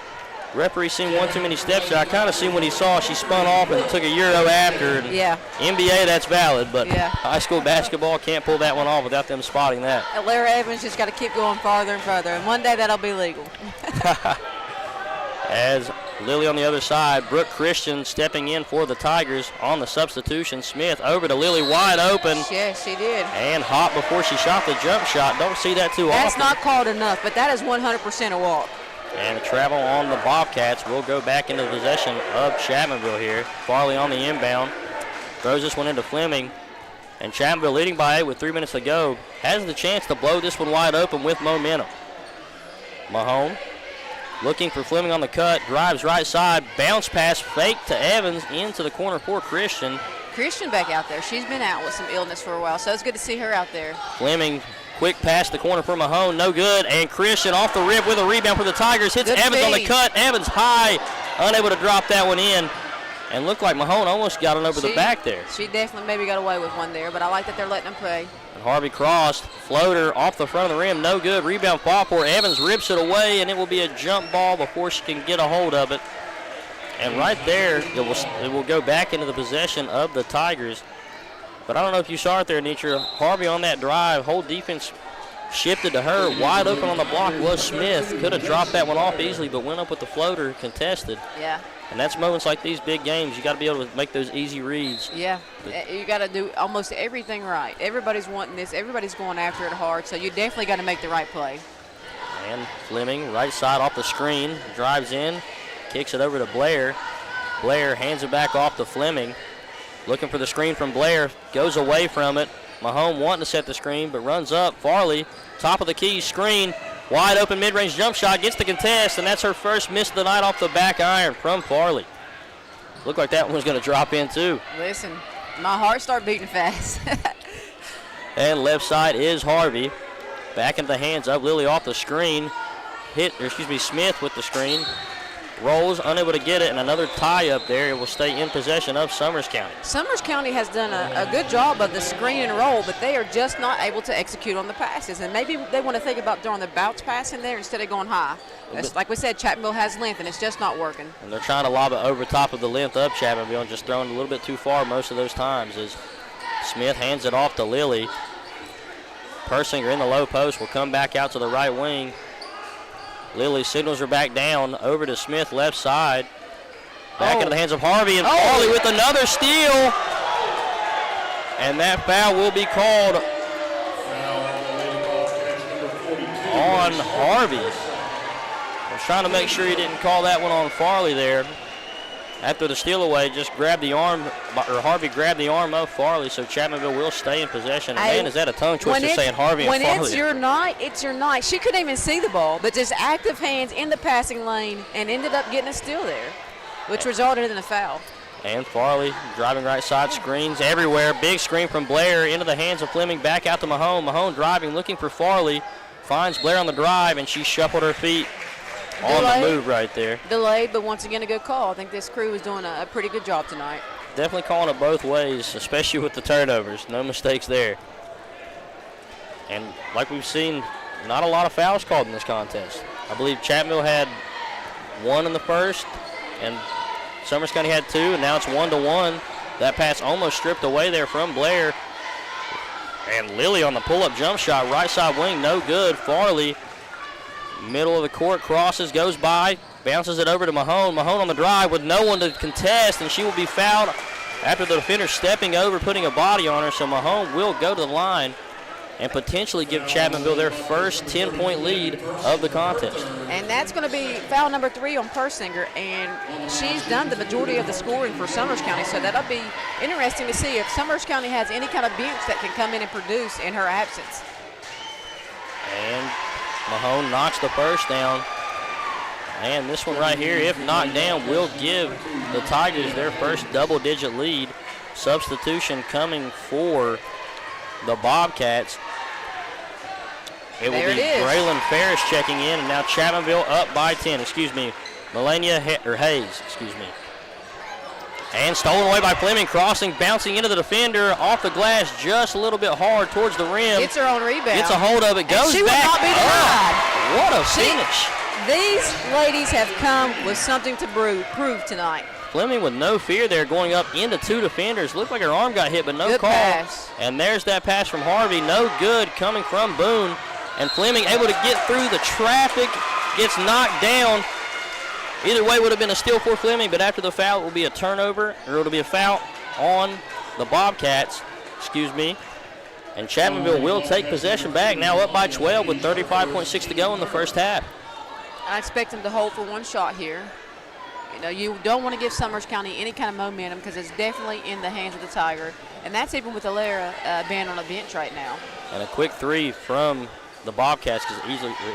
referee seen one too many steps there. I kind of seen what he saw. She spun off and took a Euro after. And yeah. NBA, that's valid, but yeah. High school basketball can't pull that one off without them spotting that. Lara Evans just got to keep going farther and farther, and one day that'll be legal. As Lily on the other side, Brooke Christian stepping in for the Tigers on the substitution. Smith over to Lily, wide open. Yes, she did. And hot before she shot the jump shot. Don't see that too often. That's not called enough, but that is 100% a walk. And the travel on the Bobcats will go back into possession of Chapmanville here. Farley on the inbound. Throws this one into Fleming. And Chapmanville leading by 8 with 3 minutes to go. Has the chance to blow this one wide open with momentum. Mahone looking for Fleming on the cut. Drives right side. Bounce pass fake to Evans into the corner for Christian. Christian back out there. She's been out with some illness for a while, so it's good to see her out there. Fleming. Quick pass the corner for Mahone, no good. And Christian off the rip with a rebound for the Tigers. Hits good Evans feed. on the cut. Evans high, unable to drop that one in. And looked like Mahone almost got it over the back there. She definitely maybe got away with one there, but I like that they're letting them play. And Harvey crossed, floater off the front of the rim, no good. Rebound Fallport. Evans rips it away, and it will be a jump ball before she can get a hold of it. And right there, it will go back into the possession of the Tigers. But I don't know if you saw it there, Nitra. Harvey on that drive, whole defense shifted to her. Wide open on the block was Smith. Could have dropped that one off easily, but went up with the floater, contested. Yeah. And that's moments like these big games. You got to be able to make those easy reads. Yeah, you got to do almost everything right. Everybody's wanting this. Everybody's going after it hard, so you definitely got to make the right play. And Fleming, right side off the screen, drives in, kicks it over to Blair. Blair hands it back off to Fleming. Looking for the screen from Blair, goes away from it. Mahone wanting to set the screen, but runs up. Farley, top of the key, screen. Wide open mid-range jump shot, gets the contest, and that's her first miss of the night off the back iron from Farley. Looked like that one was going to drop in too. Listen, my heart started beating fast. And left side is Harvey. Back into the hands of Lily off the screen. Smith with the screen. Rolls, unable to get it, and another tie up there. It will stay in possession of Summers County. Summers County has done a good job of the screen and roll, but they are just not able to execute on the passes. And maybe they want to think about throwing the bounce pass in there instead of going high. Like we said, Chapmanville has length, and it's just not working. And they're trying to lob it over top of the length of Chapmanville and just throwing a little bit too far most of those times as Smith hands it off to Lily. Persinger in the low post will come back out to the right wing. Lily signals her back down over to Smith left side. Back into the hands of Harvey, and Farley with another steal. And that foul will be called on Harvey. I was trying to make sure he didn't call that one on Farley there. After the steal away, just grabbed the arm, or Harvey grabbed the arm of Farley, so Chapmanville will stay in possession. And man, is that a tongue twister saying Harvey and Farley. When it's your night, it's your night. She couldn't even see the ball, but just active hands in the passing lane and ended up getting a steal there, which resulted in a foul. And Farley driving right side, screens everywhere. Big screen from Blair into the hands of Fleming, back out to Mahone. Mahone driving, looking for Farley. Finds Blair on the drive, and she shuffled her feet. On the move right there. Delayed, but once again a good call. I think this crew is doing a pretty good job tonight. Definitely calling it both ways, especially with the turnovers. No mistakes there. And like we've seen, not a lot of fouls called in this contest. I believe Chapmanville had one in the first, and Summers County had two, and now it's 1-1. That pass almost stripped away there from Blair. And Lily on the pull-up jump shot, right side wing, no good. Farley, middle of the court, crosses, goes by, bounces it over to Mahone. Mahone on the drive with no one to contest, and she will be fouled after the defender stepping over, putting a body on her. So Mahone will go to the line and potentially give Chapmanville their first 10-point lead of the contest. And that's going to be foul number 3 on Persinger, and she's done the majority of the scoring for Summers County, so that'll be interesting to see if Summers County has any kind of bench that can come in and produce in her absence. And Mahone knocks the first down. And this one right here, if knocked down, will give the Tigers their first double-digit lead. Substitution coming for the Bobcats. It will be Braylon Ferris checking in, and now Chapmanville up by 10. Hayes. And stolen away by Fleming, crossing, bouncing into the defender, off the glass just a little bit hard towards the rim. Gets her own rebound. Gets a hold of it, goes she back. Will not be denied. What a finish. These ladies have come with something to prove tonight. Fleming with no fear there, going up into two defenders. Looked like her arm got hit, but no good call. Pass. And there's that pass from Harvey. No good coming from Boone. And Fleming able to get through the traffic, gets knocked down. Either way would have been a steal for Fleming, but after the foul, it will be a turnover, or it'll be a foul on the Bobcats, And Chapmanville will take possession back, now up by 12 with 35.6 to go in the first half. I expect them to hold for one shot here. You know, you don't want to give Summers County any kind of momentum because it's definitely in the hands of the Tiger. And that's even with Alara being on a bench right now. And a quick three from the Bobcats could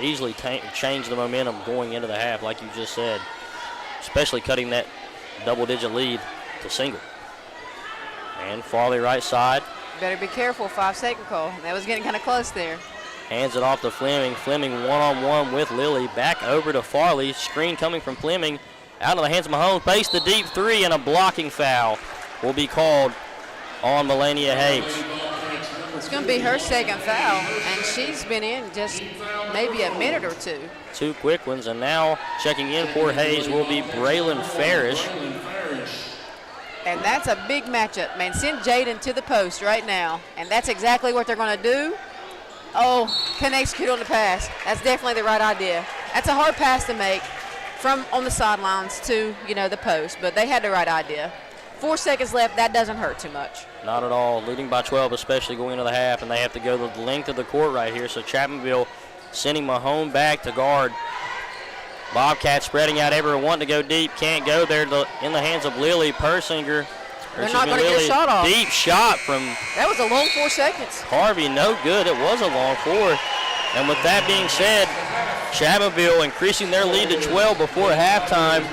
easily change the momentum going into the half, like you just said, especially cutting that double-digit lead to single. And Farley right side. Better be careful, 5-second call. That was getting kind of close there. Hands it off to Fleming. Fleming one-on-one with Lily. Back over to Farley. Screen coming from Fleming. out of the hands of Mahomes. Face the deep three, and a blocking foul will be called on Melania Hayes. It's going to be her second foul, and she's been in just maybe a minute or two. 2 quick ones, and now checking in for Hayes will be Braylon Farish. And that's a big matchup, man. Send Jaden to the post right now, and that's exactly what they're going to do. Oh, can execute on the pass. That's definitely the right idea. That's a hard pass to make from on the sidelines to, the post, but they had the right idea. 4 seconds left. That doesn't hurt too much. Not at all. Leading by 12, especially going into the half, and they have to go the length of the court right here. So Chapmanville sending Mahone back to guard. Bobcats spreading out everywhere, wanting to go deep. Can't go there in the hands of Lily Persinger. They're not going to get a shot off. Deep shot from that was a long 4 seconds. Harvey, no good. It was a long 4. And with that being said, Chapmanville increasing their lead to 12 before halftime,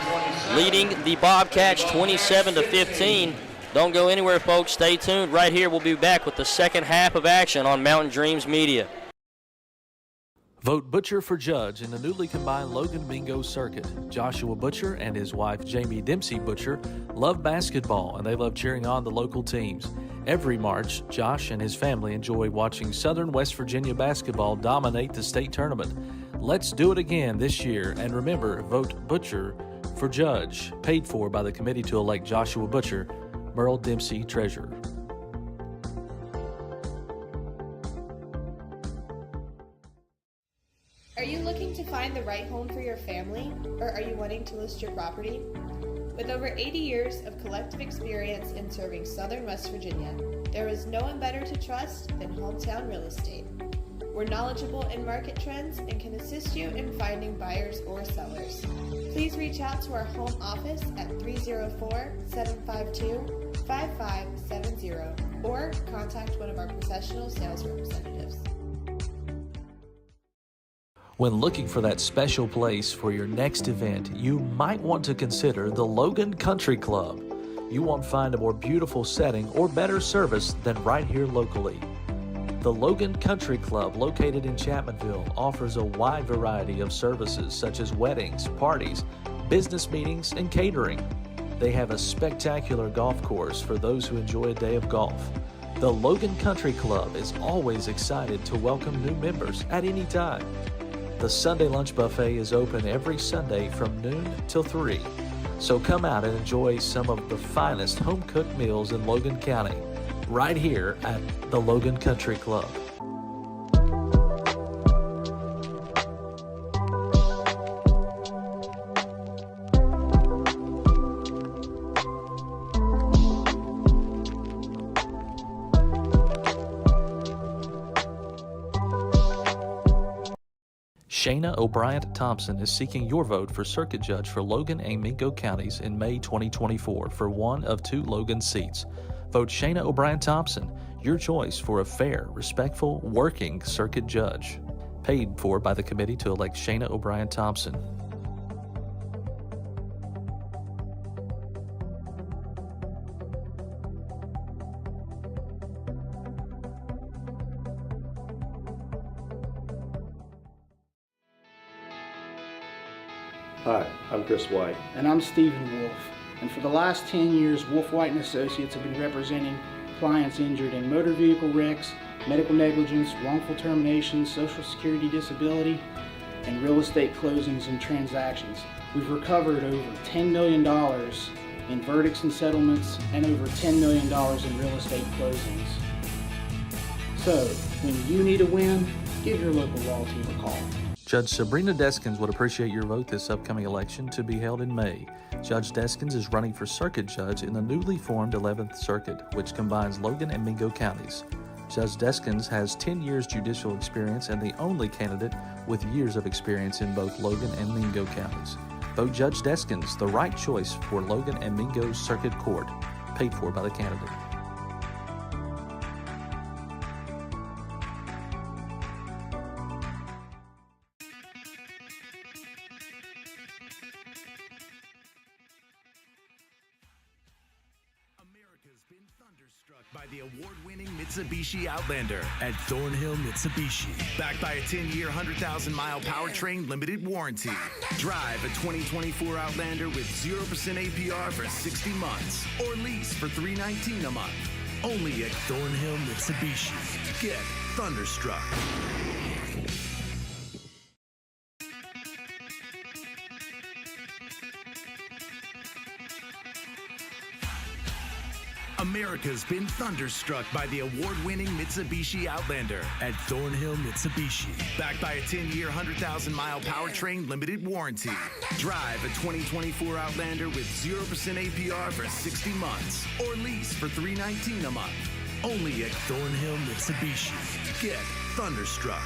leading the Bobcats 27-15. Don't go anywhere, folks. Stay tuned. Right here, we'll be back with the second half of action on Mountain Dreams Media. Vote Butcher for judge in the newly combined Logan Bingo circuit. Joshua Butcher and his wife Jamie Dempsey Butcher love basketball, and they love cheering on the local teams. Every March, Josh and his family enjoy watching Southern West Virginia basketball dominate the state tournament. Let's do it again this year, and remember, vote Butcher for judge. Paid for by the committee to elect Joshua Butcher, Merle Dempsey, treasurer. Are you looking to find the right home for your family, or are you wanting to list your property? With over 80 years of collective experience in serving Southern West Virginia, there is no one better to trust than Hometown Real Estate. We're knowledgeable in market trends and can assist you in finding buyers or sellers. Please reach out to our home office at 304-752-5570 or contact one of our professional sales representatives. When looking for that special place for your next event, you might want to consider the Logan Country Club. You won't find a more beautiful setting or better service than right here locally. The Logan Country Club, located in Chapmanville, offers a wide variety of services such as weddings, parties, business meetings, and catering. They have a spectacular golf course for those who enjoy a day of golf. The Logan Country Club is always excited to welcome new members at any time. The Sunday lunch buffet is open every Sunday from noon till 3. So come out and enjoy some of the finest home-cooked meals in Logan County, right here at the Logan Country Club. Shayna O'Brien Thompson is seeking your vote for circuit judge for Logan and Mingo counties in May 2024 for one of 2 Logan seats. Vote Shayna O'Brien Thompson, your choice for a fair, respectful, working circuit judge. Paid for by the committee to elect Shayna O'Brien Thompson. Hi, I'm Chris White. And I'm Stephen Wolf. And for the last 10 years, Wolf White & Associates have been representing clients injured in motor vehicle wrecks, medical negligence, wrongful termination, social security disability, and real estate closings and transactions. We've recovered over $10 million in verdicts and settlements and over $10 million in real estate closings. So, when you need a win, give your local law team a call. Judge Sabrina Deskins would appreciate your vote this upcoming election to be held in May. Judge Deskins is running for circuit judge in the newly formed 11th Circuit, which combines Logan and Mingo counties. Judge Deskins has 10 years judicial experience and the only candidate with years of experience in both Logan and Mingo counties. Vote Judge Deskins, the right choice for Logan and Mingo Circuit Court, paid for by the candidate. America's been thunderstruck by the award-winning Mitsubishi Outlander at Thornhill Mitsubishi. Backed by a 10-year, 100,000-mile powertrain limited warranty. Drive a 2024 Outlander with 0% APR for 60 months or lease for $319 a month. Only at Thornhill Mitsubishi. Get thunderstruck. America's been thunderstruck by the award-winning Mitsubishi Outlander at Thornhill Mitsubishi. Backed by a 10-year, 100,000-mile powertrain limited warranty. Drive a 2024 Outlander with 0% APR for 60 months or lease for $319 a month. Only at Thornhill Mitsubishi. Get thunderstruck.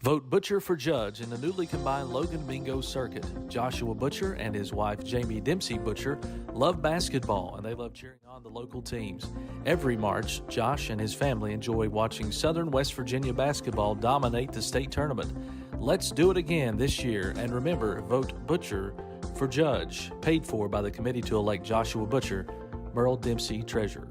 Vote Butcher for judge in the newly combined Logan Bingo circuit. Joshua Butcher and his wife Jamie Dempsey Butcher love basketball and they love cheering on the local teams. Every March, Josh and his family enjoy watching Southern West Virginia basketball dominate the state tournament. Let's do it again this year, and remember, vote Butcher for judge. Paid for by the committee to elect Joshua Butcher, Merle Dempsey, treasurer.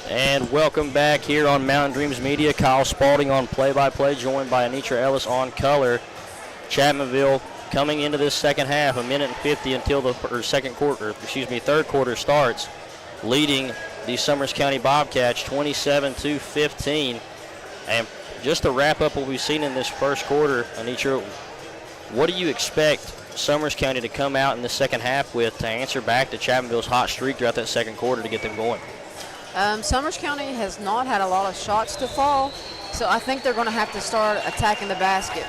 And welcome back here on Mountain Dreams Media. Kyle Spalding on play-by-play, joined by Anitra Ellis on color. Chapmanville coming into this second half, 1:50 until the third quarter starts, leading the Summers County Bobcats 27-15. And just to wrap up what we've seen in this first quarter, Anitra, what do you expect Summers County to come out in the second half with to answer back to Chapmanville's hot streak throughout that second quarter to get them going? Summers County has not had a lot of shots to fall, so I think they're going to have to start attacking the basket.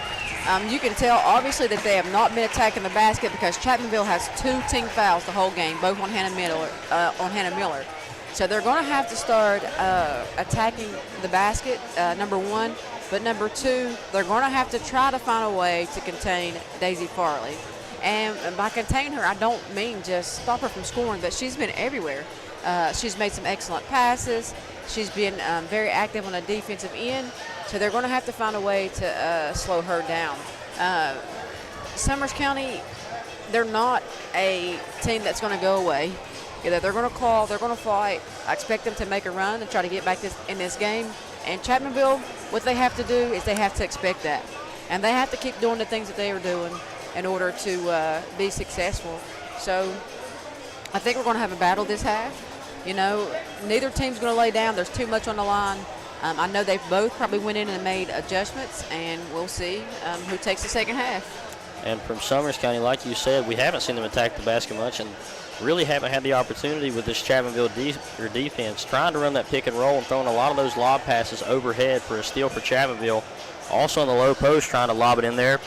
You can tell, obviously, that they have not been attacking the basket because Chapmanville has 2 team fouls the whole game, both on Hannah Miller. So they're going to have to start attacking the basket, number one. But number two, they're going to have to try to find a way to contain Daisy Farley. And by contain her, I don't mean just stop her from scoring, but she's been everywhere. She's made some excellent passes. She's been very active on the defensive end. So they're going to have to find a way to slow her down. Summers County, they're not a team that's going to go away. They're going to claw, they're going to fight. I expect them to make a run and try to get back in this game. And Chapmanville, what they have to do is they have to expect that. And they have to keep doing the things that they are doing in order to be successful. So I think we're going to have a battle this half. You know, neither team's going to lay down. There's too much on the line. I know they both probably went in and made adjustments, and we'll see who takes the second half. And from Summers County, like you said, we haven't seen them attack the basket much and really haven't had the opportunity with this Chapmanville defense trying to run that pick and roll and throwing a lot of those lob passes overhead for a steal for Chapmanville. Also in the low post trying to lob it in there.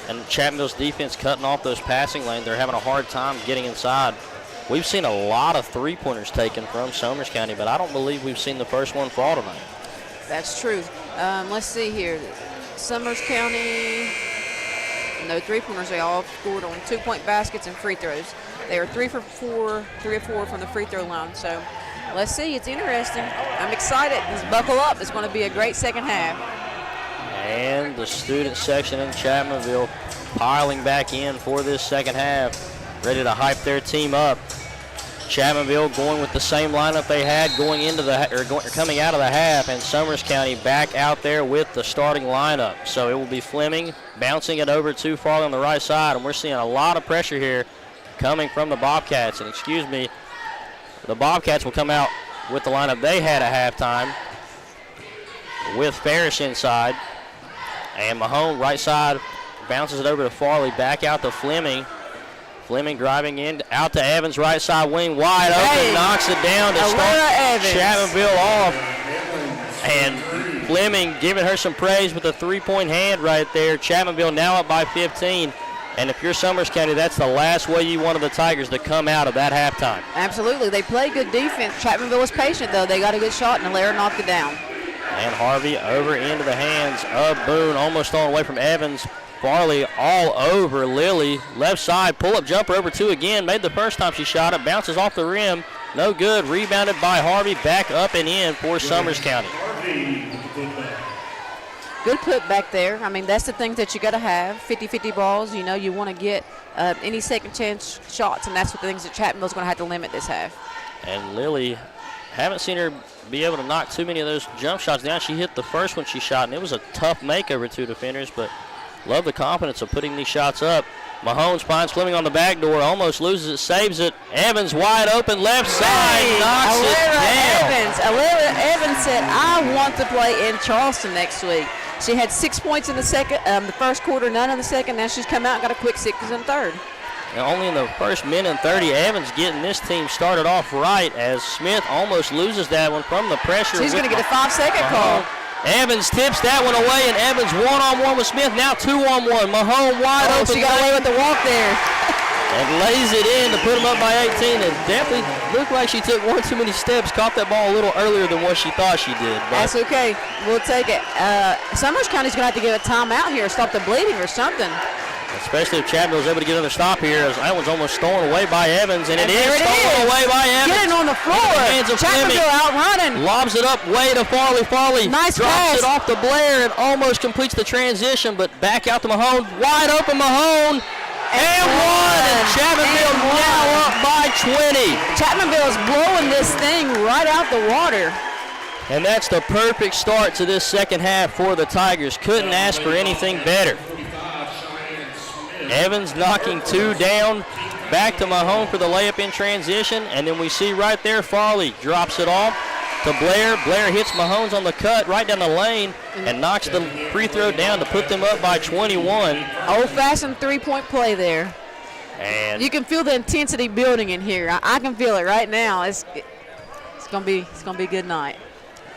And Chapmanville's defense cutting off those passing lanes. They're having a hard time getting inside. We've seen a lot of three-pointers taken from Summers County, but I don't believe we've seen the first one fall tonight. That's true. Let's see here. Summers County, no three-pointers. They all scored on 2-point baskets and free throws. They are 3 of 4 from the free throw line. So let's see. It's interesting. I'm excited. Just buckle up. It's going to be a great second half. And the student section in Chapmanville piling back in for this second half, ready to hype their team up. Chapmanville going with the same lineup they had going into coming out of the half, and Summers County back out there with the starting lineup. So it will be Fleming bouncing it over to Farley on the right side, and we're seeing a lot of pressure here coming from the Bobcats. And the Bobcats will come out with the lineup they had at halftime with Ferris inside, and Mahone right side bounces it over to Farley, back out to Fleming. Fleming driving in, out to Evans, right side wing, wide open, knocks it down to start Chapmanville off. And Fleming giving her some praise with a three-point hand right there. Chapmanville now up by 15. And if you're Summers County, that's the last way you wanted the Tigers to come out of that halftime. Absolutely. They play good defense. Chapmanville was patient, though. They got a good shot, and Alaire knocked it down. And Harvey over into the hands of Boone, almost thrown away from Evans. Farley all over Lily. Left side, pull-up jumper over 2 again. Made the first time she shot it. Bounces off the rim. No good. Rebounded by Harvey. Back up and in for Summers County. Good put back there. I mean, that's the thing that you got to have. 50-50 balls. You know, you want to get any second chance shots, and that's the things that Chapmanville's going to have to limit this half. And Lily, haven't seen her be able to knock too many of those jump shots down. She hit the first one she shot, and it was a tough make over 2 defenders, but love the confidence of putting these shots up. Mahomes finds Fleming on the back door, almost loses it, saves it. Evans wide open, left side, knocks it down. Alaire Evans said, I want to play in Charleston next week. She had 6 points in the first quarter, none in the second. Now she's come out and got a quick 6 in the third. And only in the first minute and 30, Evans getting this team started off right as Smith almost loses that one from the pressure. She's going to get a 5-second call. Evans tips that one away, and Evans one-on-one with Smith. Now 2-on-1. Mahone wide open. She got away with the walk there. And lays it in to put him up by 18. It definitely looked like she took one too many steps, caught that ball a little earlier than what she thought she did. That's okay. We'll take it. Summers County's going to have to give a timeout here, stop the bleeding or something. Especially if Chapmanville's able to get another stop here, as that one's almost stolen away by Evans, and it is stolen away by Evans. Get it on the floor. Chapmanville out running. Lobs it up way to Farley. Farley nice drops pass. It off to Blair and almost completes the transition, but back out to Mahone. Wide open Mahone. And one. And Chapmanville now up by 20. Chapmanville is blowing this thing right out the water. And that's the perfect start to this second half for the Tigers. Couldn't ask for anything better. Evans knocking 2 down, back to Mahone for the layup in transition, and then we see right there Farley drops it off. to Blair. Blair hits Mahomes on the cut right down the lane and knocks the free throw down to put them up by 21. Old-fashioned three-point play there. And you can feel the intensity building in here. I can feel it right now. It's gonna be a good night.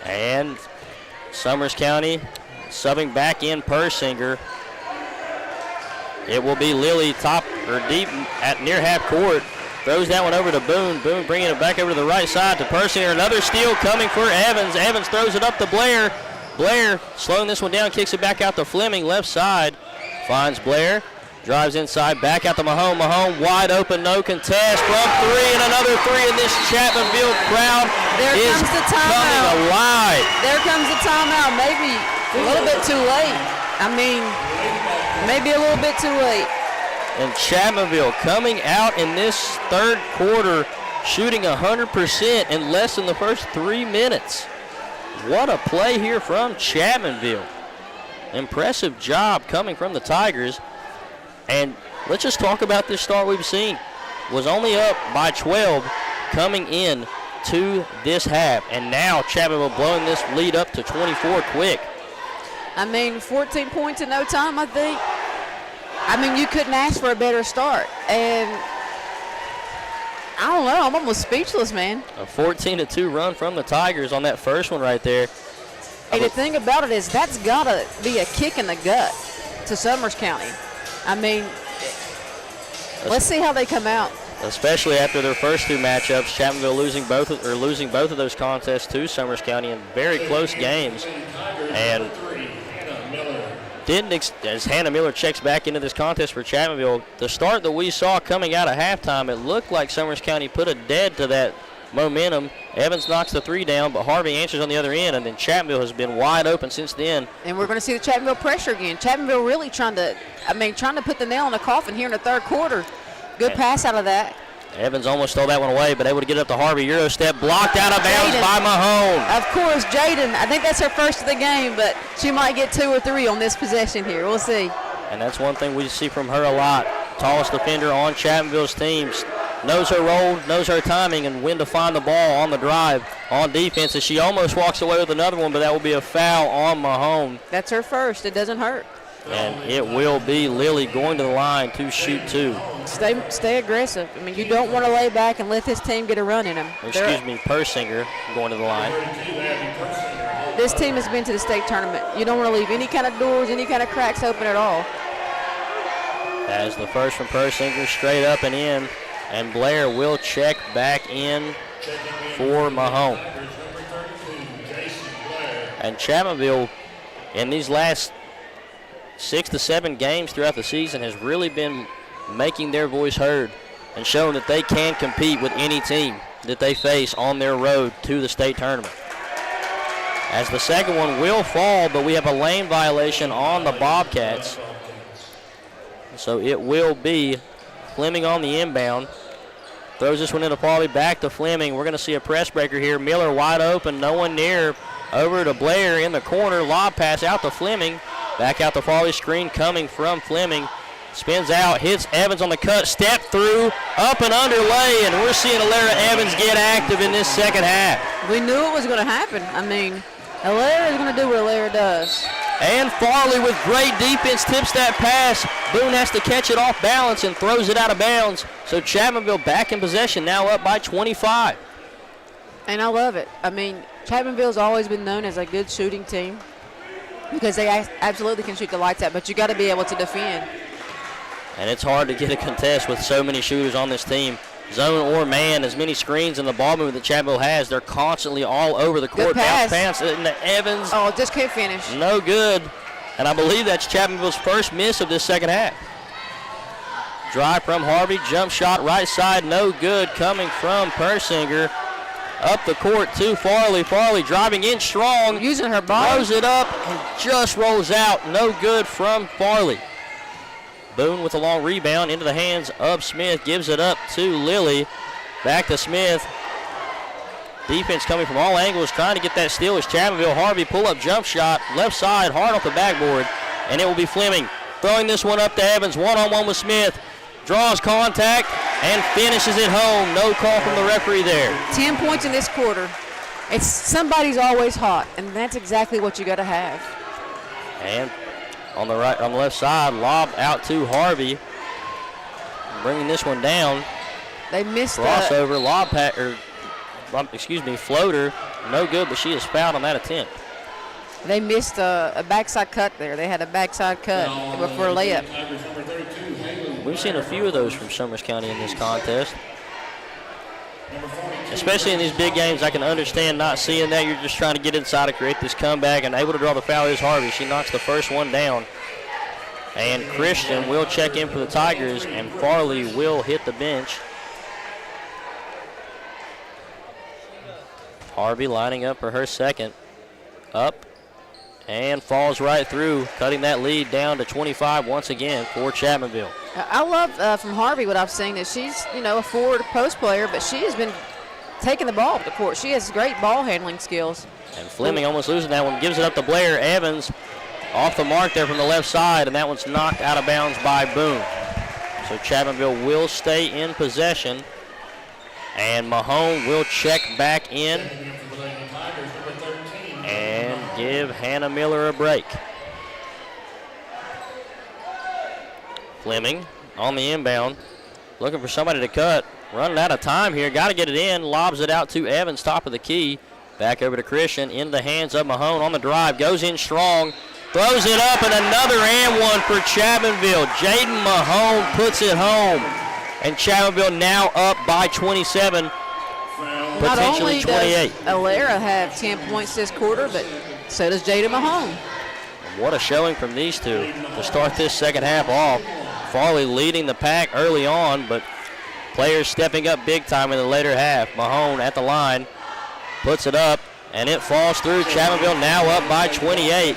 And Summers County subbing back in Persinger. It will be Lilly top or deep at near half court. Throws that one over to Boone. Boone bringing it back over to the right side to Persinger. Another steal coming for Evans. Evans throws it up to Blair. Blair slowing this one down, kicks it back out to Fleming, left side. Finds Blair. Drives inside, back out to Mahone. Mahone wide open, no contest from three, and another three, and this Chapmanville crowd is coming alive. There comes the timeout. Maybe a little bit too late. I mean, maybe a little bit too late. And Chapmanville coming out in this third quarter, shooting 100% in less than the first 3 minutes. What a play here from Chapmanville. Impressive job coming from the Tigers. And let's just talk about this start we've seen. Was only up by 12 coming in to this half. And now Chapmanville blowing this lead up to 24 quick. I mean, 14 points in no time, I think. I mean, you couldn't ask for a better start. And I don't know, I'm almost speechless, man. A 14-2 run from the Tigers on that first one right there. And the thing about it is that's got to be a kick in the gut to Summers County. I mean, let's see how they come out. Especially after their first two matchups, Chapmanville losing both of those contests to Summers County in very close games. And as Hannah Miller checks back into this contest for Chapmanville, the start that we saw coming out of halftime, it looked like Summers County put a dead to that momentum. Evans knocks the three down, but Harvey answers on the other end, and then Chapmanville has been wide open since then. And we're going to see the Chapmanville pressure again. Chapmanville really trying to put the nail in the coffin here in the third quarter. Good pass out of that. Evans almost stole that one away, but able to get up to Harvey. Euro step blocked out of bounds by Mahone. Of course, Jaden. I think that's her first of the game, but she might get 2 or 3 on this possession here. We'll see. And that's one thing we see from her a lot. Tallest defender on Chapmanville's teams. Knows her role, knows her timing, and when to find the ball on the drive on defense. And she almost walks away with another one, but that will be a foul on Mahone. That's her first. It doesn't hurt. And it will be Lilly going to the line to shoot 2. Stay aggressive. I mean, you don't want to lay back and let this team get a run in them. Persinger going to the line. This team has been to the state tournament. You don't want to leave any kind of doors, any kind of cracks open at all. As the first from Persinger, straight up and in. And Blair will check back in for Mahone. And Chapmanville, in these last 6 to 7 games throughout the season, has really been making their voice heard and showing that they can compete with any team that they face on their road to the state tournament. As the second one will fall, but we have a lane violation on the Bobcats. So it will be Fleming on the inbound. Throws this one into Farley, back to Fleming. We're going to see a press breaker here. Miller wide open, no one near. Over to Blair in the corner. Lob pass out to Fleming. Back out to Farley, screen coming from Fleming. Spins out, hits Evans on the cut, step through, up and underlay, and we're seeing Alara Evans get active in this second half. We knew it was going to happen. I mean, Alara is going to do what Alara does. And Farley with great defense tips that pass. Boone has to catch it off balance and throws it out of bounds. So Chapmanville back in possession, now up by 25. And I love it. I mean, Chapmanville's always been known as a good shooting team because they absolutely can shoot the lights out, but you got to be able to defend. And it's hard to get a contest with so many shooters on this team. Zone or man, as many screens in the ball movement that Chapmanville has, they're constantly all over the court. Pass into Evans. Oh, just can't finish. No good. And I believe that's Chapmanville's first miss of this second half. Drive from Harvey, jump shot right side, no good, coming from Persinger. Up the court to Farley. Farley driving in strong. Using her body. Throws it up and just rolls out. No good from Farley. Boone with a long rebound into the hands of Smith. Gives it up to Lilly. Back to Smith. Defense coming from all angles, trying to get that steal as Chapmanville. Harvey pull-up jump shot. Left side, hard off the backboard. And it will be Fleming throwing this one up to Evans. One-on-one with Smith. Draws contact and finishes it home. No call from the referee there. 10 points in this quarter. It's somebody's always hot, and that's exactly what you got to have. And on the left side, lob out to Harvey, bringing this one down. They missed crossover, floater, no good, but she is fouled on that attempt. They missed a backside cut there. They had a backside cut for a layup. We've seen a few of those from Summers County in this contest. Especially in these big games, I can understand not seeing that. You're just trying to get inside to create this comeback, and able to draw the foul is Harvey. She knocks the first one down. And Christian will check in for the Tigers, and Farley will hit the bench. Harvey lining up for her second. Up and falls right through, cutting that lead down to 25 once again for Chapmanville. I love from Harvey what I've seen is she's, a forward post player, but she has been taking the ball up the court. She has great ball handling skills. And Fleming almost losing that one, gives it up to Blair. Evans off the mark there from the left side, and that one's knocked out of bounds by Boone. So Chapmanville will stay in possession, and Mahone will check back in and give Hannah Miller a break. Fleming on the inbound, looking for somebody to cut. Running out of time here, got to get it in. Lobs it out to Evans, top of the key. Back over to Christian, in the hands of Mahone on the drive. Goes in strong, throws it up, and another and one for Chapmanville. Jaden Mahone puts it home. And Chapmanville now up by 27, potentially 28. Not only does Alera have 10 points this quarter, but so does Jaden Mahone. What a showing from these two to start this second half off. Farley leading the pack early on, but players stepping up big time in the later half. Mahone at the line, puts it up, and it falls through. Chapmanville now up by 28.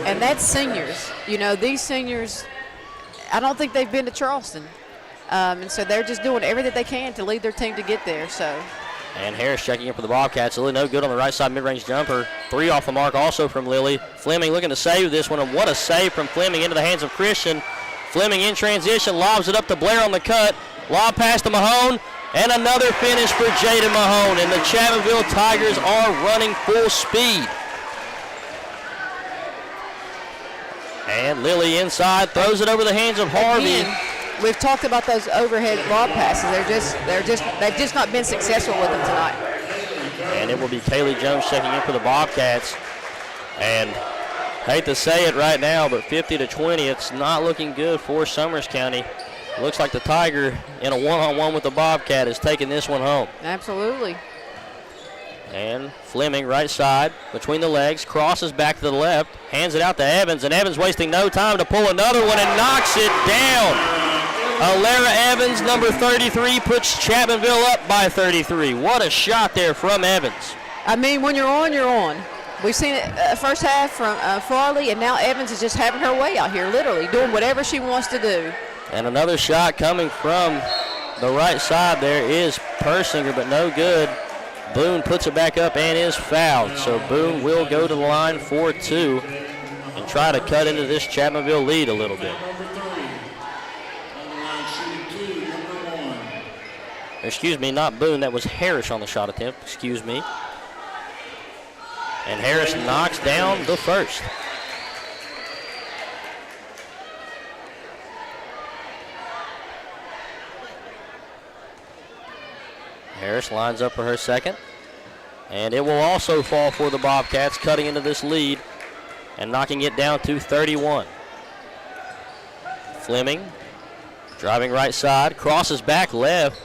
And that's seniors. These seniors, I don't think they've been to Charleston. And so they're just doing everything they can to lead their team to get there. And Harris checking in for the Bobcats. Lily no good on the right side mid-range jumper. 3 off the mark also from Lily. Fleming looking to save this one, and what a save from Fleming into the hands of Christian. Fleming in transition, lobs it up to Blair on the cut. Lob pass to Mahone, and another finish for Jaden Mahone. And the Chapmanville Tigers are running full speed. And Lily inside, throws it over the hands of Harvey. Again, we've talked about those overhead lob passes. They've just not been successful with them tonight. And it will be Kaylee Jones checking in for the Bobcats. And hate to say it right now, but 50-20, it's not looking good for Summers County. Looks like the Tiger in a one-on-one with the Bobcat is taking this one home. Absolutely. And Fleming right side between the legs, crosses back to the left, hands it out to Evans, and Evans wasting no time to pull another one and knocks it down. Alera Evans, number 33, puts Chapmanville up by 33. What a shot there from Evans. I mean, when you're on, you're on. We've seen it first half from Farley, and now Evans is just having her way out here, literally doing whatever she wants to do. And another shot coming from the right side there is Persinger, but no good. Boone puts it back up and is fouled. So Boone will go to the line for 2 and try to cut into this Chapmanville lead a little bit. Excuse me, not Boone. That was Harris on the shot attempt. Excuse me. And Harris knocks down the first. Harris lines up for her second. And it will also fall for the Bobcats, cutting into this lead and knocking it down to 31. Fleming driving right side, crosses back left.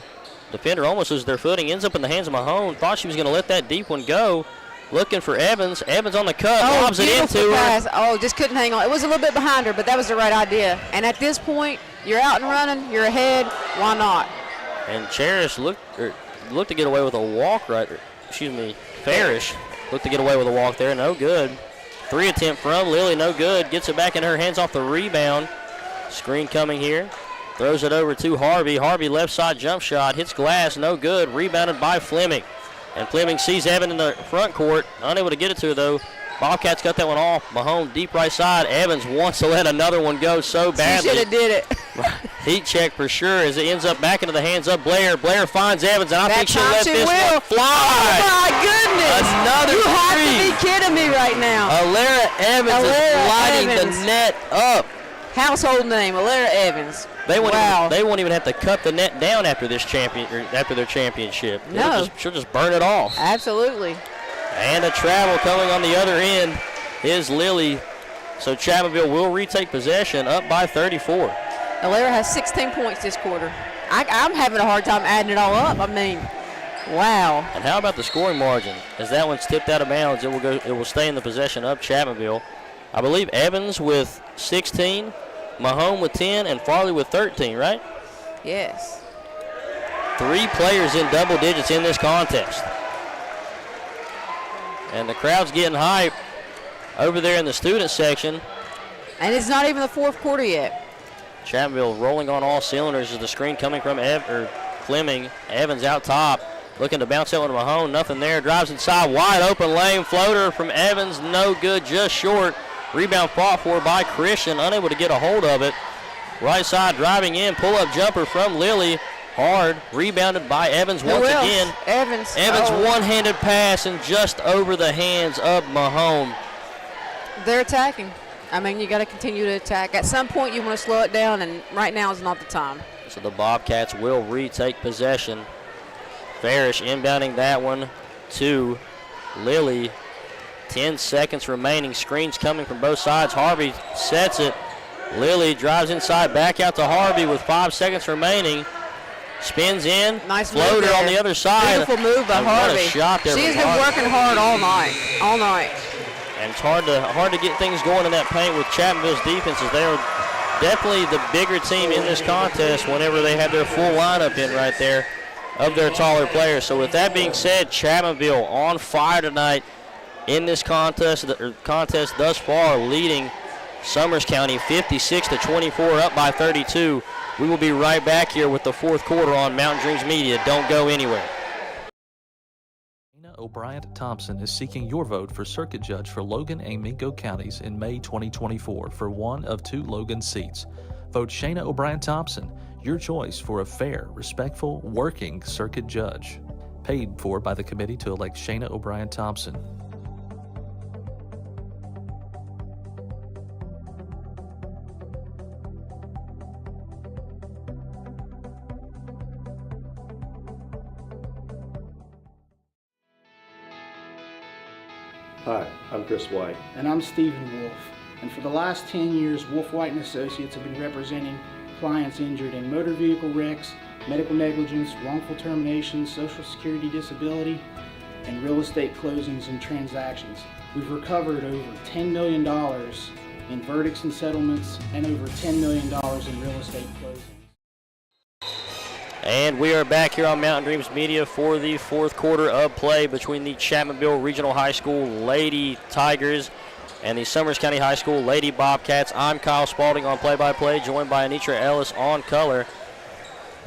Defender almost loses their footing, ends up in the hands of Mahone. Thought she was going to let that deep one go. Looking for Evans. Evans on the cut, lobs it into pass. her. Oh, just couldn't hang on. It was a little bit behind her, but that was the right idea. And at this point, you're out and running, you're ahead. Why not? And Cherish looked to get away with a walk Farish looked to get away with a walk there. No good. 3 attempt from Lily, no good. Gets it back in her hands off the rebound. Screen coming here. Throws it over to Harvey. Harvey left side jump shot. Hits glass, no good. Rebounded by Fleming. And Fleming sees Evan in the front court. Unable to get it to her, though. Bobcats got that one off. Mahone deep right side. Evans wants to let another one go so badly. She should have did it. Heat check for sure as it ends up back into the hands of Blair. Blair finds Evans, and I That think she'll time let she this will. one fly. Oh, my goodness. Another You have to three. be kidding me right now. Alara Evans is lighting the net up. Household name, Alara Evans. They won't, Wow. they won't even have to cut the net down after this after their championship. No. She'll just burn it off. Absolutely. And a travel coming on the other end is Lily. So Chapmanville will retake possession up by 34. Alara has 16 points this quarter. I'm having a hard time adding it all up. I mean, wow. And how about the scoring margin? As that one's tipped out of bounds, it will stay in the possession of Chapmanville. I believe Evans with 16, Mahone with 10, and Farley with 13, right? Yes. 3 players in double digits in this contest. And the crowd's getting hype over there in the student section. And it's not even the fourth quarter yet. Chapmanville rolling on all cylinders as the screen coming from Fleming. Evans out top, looking to bounce out with Mahone. Nothing there. Drives inside, wide open lane. Floater from Evans, no good, just short. Rebound fought for by Christian, unable to get a hold of it. Right side driving in, pull-up jumper from Lily. Hard, rebounded by Evans once again. Evans One-handed pass and just over the hands of Mahone. They're attacking. I mean, you got to continue to attack. At some point, you want to slow it down, and right now is not the time. So the Bobcats will retake possession. Farish inbounding that one to Lily. 10 seconds remaining. Screens coming from both sides. Harvey sets it. Lily drives inside, back out to Harvey with 5 seconds remaining. Spins in. Nice floater move on the other side. Beautiful move by And what a Harvey. shot there She's from been Harvey. working hard all night. All night. And it's hard to get things going in that paint with Chapmanville's defense, as they are definitely the bigger team in this contest whenever they have their full lineup in right there of their taller players. So with that being said, Chapmanville on fire tonight in this contest thus far, leading Summers County 56-24, up by 32. We will be right back here with the fourth quarter on Mountain Dreams Media. Don't go anywhere. Shayna O'Brien-Thompson is seeking your vote for circuit judge for Logan and Mingo counties in May 2024 for one of 2 Logan seats. Vote Shayna O'Brien-Thompson, your choice for a fair, respectful, working circuit judge. Paid for by the committee to elect Shayna O'Brien-Thompson. Hi, I'm Chris White. And I'm Stephen Wolf. And for the last 10 years, Wolf White & Associates have been representing clients injured in motor vehicle wrecks, medical negligence, wrongful termination, social security disability, and real estate closings and transactions. We've recovered over $10 million in verdicts and settlements and over $10 million in real estate closings. And we are back here on Mountain Dreams Media for the fourth quarter of play between the Chapmanville Regional High School Lady Tigers and the Summers County High School Lady Bobcats. I'm Kyle Spalding on play-by-play, joined by Anitra Ellis on color.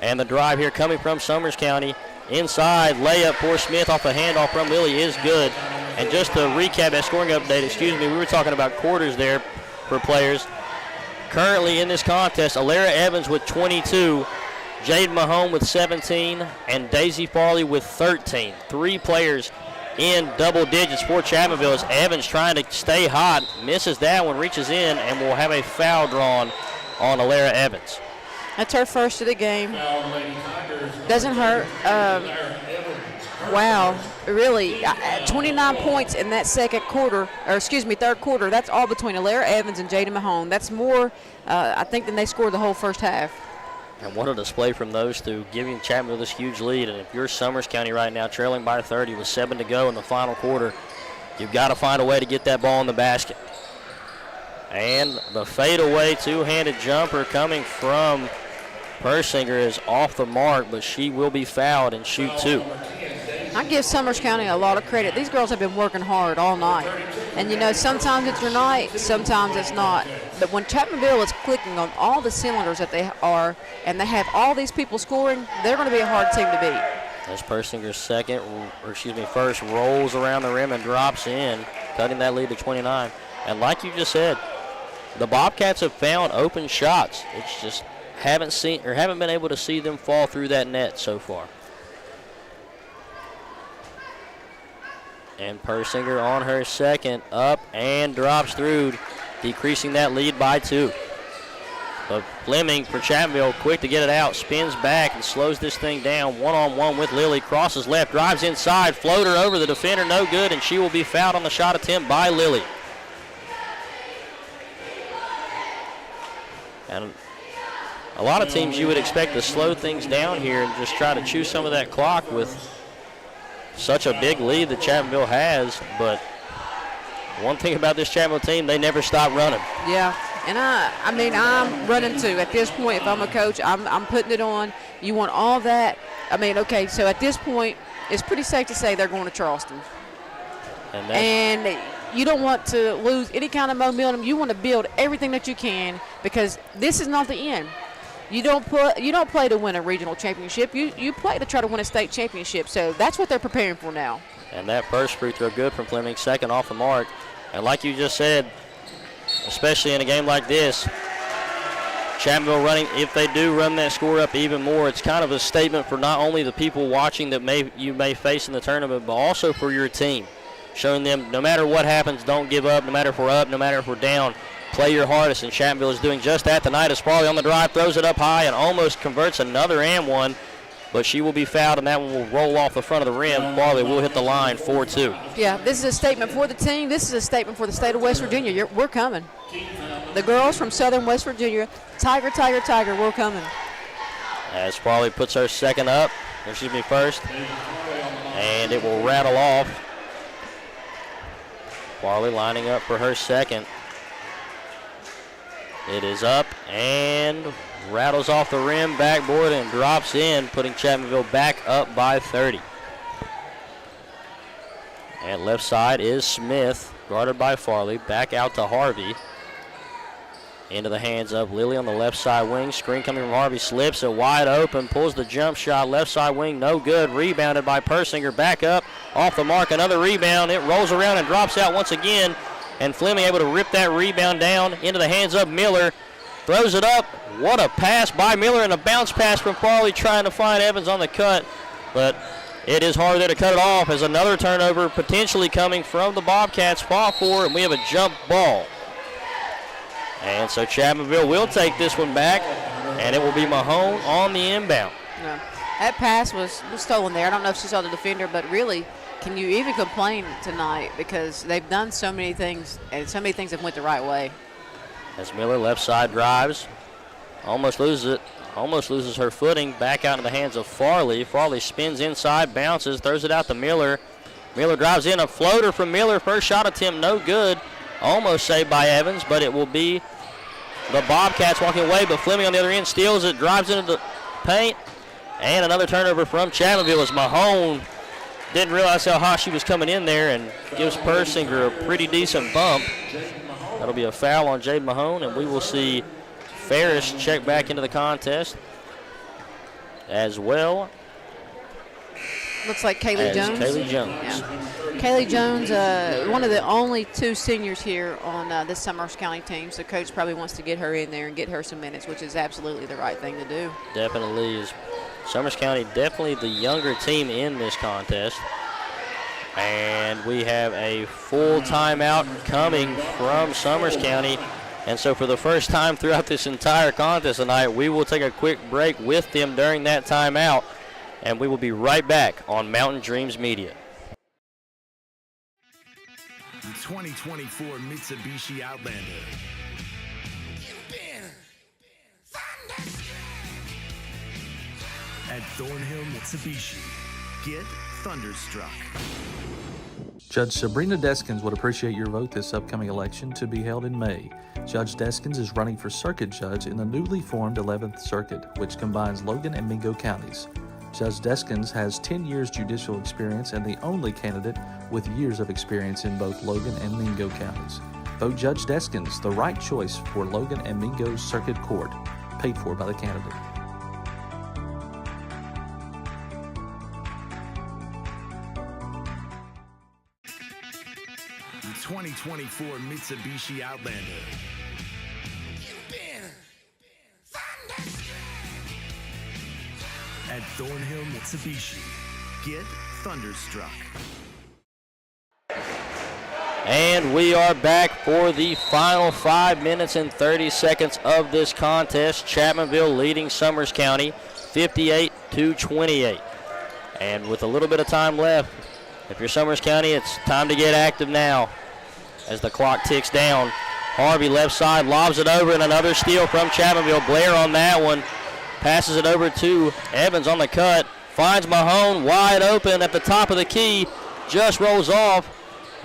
And the drive here coming from Summers County. Inside, layup for Smith off the handoff from Lily is good. And just to recap that scoring update, we were talking about quarters there for players. Currently in this contest, Alara Evans with 22, Jade Mahone with 17, and Daisy Farley with 13. 3 players in double digits for Chapmanville as Evans trying to stay hot. Misses that one, reaches in, and will have a foul drawn on Alara Evans. That's her first of the game. Doesn't hurt. Wow, really, 29 points in that third quarter. That's all between Alara Evans and Jada Mahone. That's more, I think, than they scored the whole first half. And what a display from those two, giving Chapmanville this huge lead. And if you're Summers County right now, trailing by 30 with 7 to go in the final quarter, you've got to find a way to get that ball in the basket. And the fadeaway two-handed jumper coming from Persinger is off the mark, but she will be fouled and shoot 2. I give Summers County a lot of credit. These girls have been working hard all night. And, you know, sometimes it's your night, sometimes it's not. But when Chapmanville is clicking on all the cylinders that they are, and they have all these people scoring, they're going to be a hard team to beat. As Persinger's first rolls around the rim and drops in. cutting that lead to 29. And like you just said, the Bobcats have found open shots. It's just haven't been able to see them fall through that net so far. And Persinger on her second, up and drops through, decreasing that lead by 2. But Fleming for Chapmanville, quick to get it out, spins back and slows this thing down. One-on-one with Lily, crosses left, drives inside, floater over the defender, no good, and she will be fouled on the shot attempt by Lily. And a lot of teams you would expect to slow things down here and just try to chew some of that clock with such a big lead that Chapmanville has, but one thing about this Chapmanville team, they never stop running. Yeah, and I'm running too. At this point, if I'm a coach, I'm putting it on. You want all that. Okay, so at this point, it's pretty safe to say they're going to Charleston. And you don't want to lose any kind of momentum. You want to build everything that you can, because this is not the end. You don't play to win a regional championship. You play to try to win a state championship. So that's what they're preparing for now. And that first free throw good from Fleming, second off the mark. And like you just said, especially in a game like this, Chapmanville running, if they do run that score up even more, it's kind of a statement for not only the people watching that you may face in the tournament, but also for your team. Showing them no matter what happens, don't give up, no matter if we're up, no matter if we're down, play your hardest. And Chapmanville is doing just that tonight as Farley on the drive, throws it up high and almost converts another and one. But she will be fouled, and that one will roll off the front of the rim. Farley will hit the line 4-2. Yeah, this is a statement for the team. This is a statement for the state of West Virginia. We're coming. The girls from Southern West Virginia, Tiger, Tiger, Tiger, we're coming. As Farley puts her first, and it will rattle off. Farley lining up for her second. It is up and rattles off the rim, backboard, and drops in, putting Chapmanville back up by 30. And left side is Smith, guarded by Farley. Back out to Harvey. Into the hands of Lily on the left side wing. Screen coming from Harvey, slips it wide open, pulls the jump shot, left side wing, no good. Rebounded by Persinger, back up, off the mark, another rebound. It rolls around and drops out once again. And Fleming able to rip that rebound down into the hands of Miller. Throws it up. What a pass by Miller, and a bounce pass from Farley trying to find Evans on the cut. But it is hard there to cut it off as another turnover potentially coming from the Bobcats. Fall forward, and we have a jump ball. And so Chapmanville will take this one back, and it will be Mahone on the inbound. Yeah. That pass was stolen there. I don't know if she saw the defender, but really, can you even complain tonight? Because they've done so many things, and so many things have went the right way. As Miller left side drives, almost loses it, almost loses her footing, back out in the hands of Farley. Farley spins inside, bounces, throws it out to Miller. Miller drives in, a floater from Miller. First shot attempt, no good. Almost saved by Evans, but it will be the Bobcats walking away, but Fleming on the other end steals it, drives into the paint, and another turnover from Chapmanville as Mahone didn't realize how hot she was coming in there and gives Persinger a pretty decent bump. That'll be a foul on Jade Mahone, and we will see Ferris check back into the contest as well. Looks like Kaylee Jones. Kaylee Jones. Yeah. Kaylee Jones, one of the only two seniors here on this Summers County team, so Coach probably wants to get her in there and get her some minutes, which is absolutely the right thing to do. Definitely is. Summers County definitely the younger team in this contest. And we have a full timeout coming from Summers County. And so for the first time throughout this entire contest tonight, we will take a quick break with them during that timeout. And we will be right back on Mountain Dreams Media. The 2024 Mitsubishi Outlander. At Thornhill Mitsubishi, get thunderstruck. Judge Sabrina Deskins would appreciate your vote this upcoming election to be held in May. Judge Deskins is running for circuit judge in the newly formed 11th Circuit, which combines Logan and Mingo counties. Judge Deskins has 10 years judicial experience and the only candidate with years of experience in both Logan and Mingo counties. Vote Judge Deskins, the right choice for Logan and Mingo's Circuit Court, paid for by the candidate. 24 Mitsubishi Outlander. At Thornhill Mitsubishi, get thunderstruck. And we are back for the final 5 minutes and 30 seconds of this contest. Chapmanville leading Summers County 58-28. And with a little bit of time left, if you're Summers County, it's time to get active now as the clock ticks down. Harvey left side lobs it over, and another steal from Chapmanville. Blair on that one. Passes it over to Evans on the cut. Finds Mahone wide open at the top of the key. Just rolls off.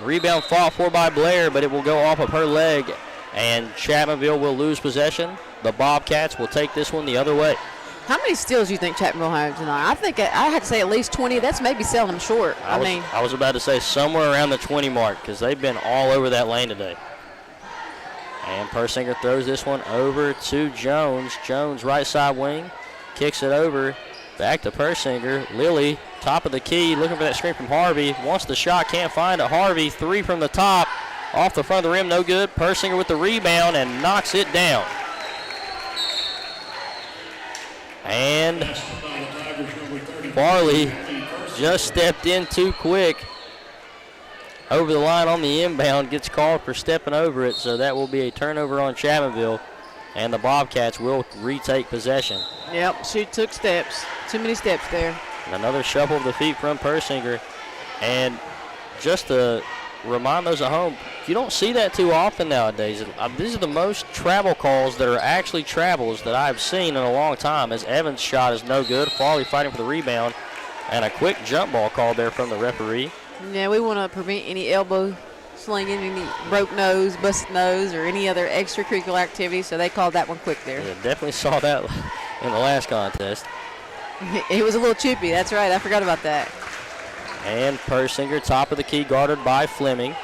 Rebound fought for by Blair, but it will go off of her leg, and Chapmanville will lose possession. The Bobcats will take this one the other way. How many steals do you think Chapmanville has tonight? I think I had to say at least 20. That's maybe selling them short. I was about to say somewhere around the 20 mark because they've been all over that lane today. And Persinger throws this one over to Jones. Jones right side wing, kicks it over, back to Persinger. Lilly, top of the key, looking for that screen from Harvey. Wants the shot, can't find it. Harvey, three from the top, off the front of the rim, no good. Persinger with the rebound and knocks it down. And Farley just stepped in too quick. Over the line on the inbound, gets called for stepping over it, so that will be a turnover on Chapmanville, and the Bobcats will retake possession. Yep, she took steps. Too many steps there. And another shuffle of the feet from Persinger. And just to remind those at home, you don't see that too often nowadays. These are the most travel calls that are actually travels that I've seen in a long time, as Evans' shot is no good. Farley fighting for the rebound, and a quick jump ball called there from the referee. Yeah, we want to prevent any elbow slinging, any broke nose, busted nose, or any other extracurricular activity, so they called that one quick there. Yeah, definitely saw that in the last contest. It was a little chippy, that's right, I forgot about that. And Persinger, top of the key, guarded by Fleming.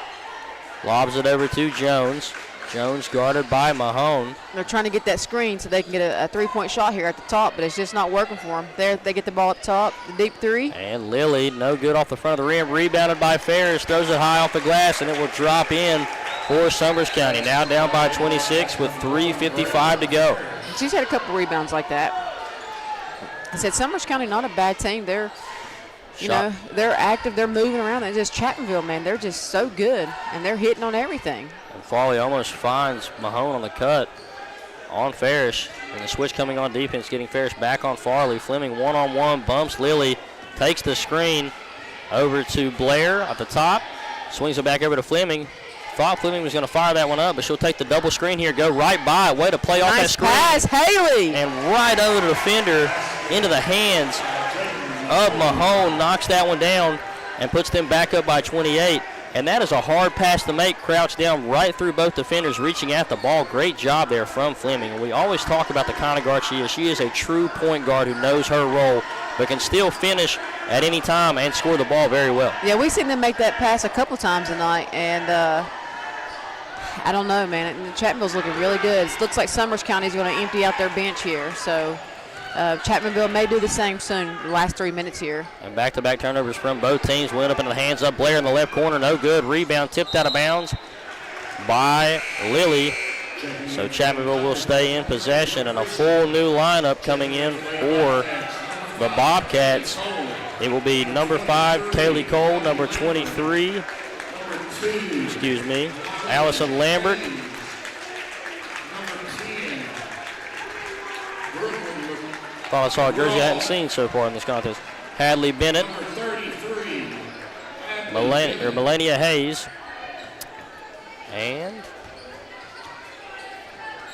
Lobs it over to Jones. Jones guarded by Mahone. They're trying to get that screen so they can get a three-point shot here at the top, but it's just not working for them. There, they get the ball at the top, the deep three. And Lilly, no good off the front of the rim. Rebounded by Ferris, throws it high off the glass, and it will drop in for Summers County. Now down by 26 with 3:55 to go. She's had a couple rebounds like that. I said Summers County not a bad team. They're, they're active. They're moving around. They're just Chapmanville, man. They're just so good, and they're hitting on everything. And Farley almost finds Mahone on the cut on Farish. And the switch coming on defense, getting Farish back on Farley. Fleming one-on-one, bumps Lilly, takes the screen over to Blair at the top. Swings it back over to Fleming. Thought Fleming was going to fire that one up, but she'll take the double screen here, go right by it. Way to play off that screen. Nice pass, Haley. And right over the defender into the hands of Mahone. Knocks that one down and puts them back up by 28. And that is a hard pass to make. Crouched down right through both defenders, reaching at the ball. Great job there from Fleming. And we always talk about the kind of guard she is. She is a true point guard who knows her role, but can still finish at any time and score the ball very well. Yeah, we've seen them make that pass a couple times tonight, and I don't know, man. Chapmanville's looking really good. It looks like Summers County is going to empty out their bench here. So Chapmanville may do the same soon, the last 3 minutes here. And back-to-back turnovers from both teams. Went up into the hands up. Blair in the left corner, no good. Rebound tipped out of bounds by Lilly. So Chapmanville will stay in possession, and a full new lineup coming in for the Bobcats. It will be number 5, Kaylee Cole, number 23, Allison Lambert. Thought I saw a jersey I hadn't seen so far in this contest. Hadley Bennett, Melania Hayes, and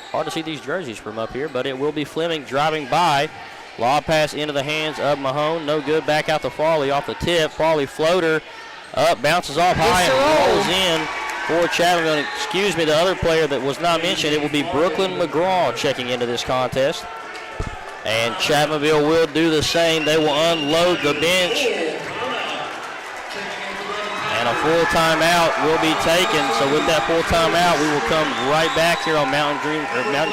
hard to see these jerseys from up here, but it will be Fleming driving by. Lob pass into the hands of Mahone, no good. Back out to Farley off the tip. Farley floater up, bounces off high and rolls in for Chapmanville. Excuse me, the other player that was not mentioned, it will be Brooklyn McGraw checking into this contest. And Chapmanville will do the same. They will unload the bench. And a full timeout will be taken. So with that full timeout, we will come right back here on Mountain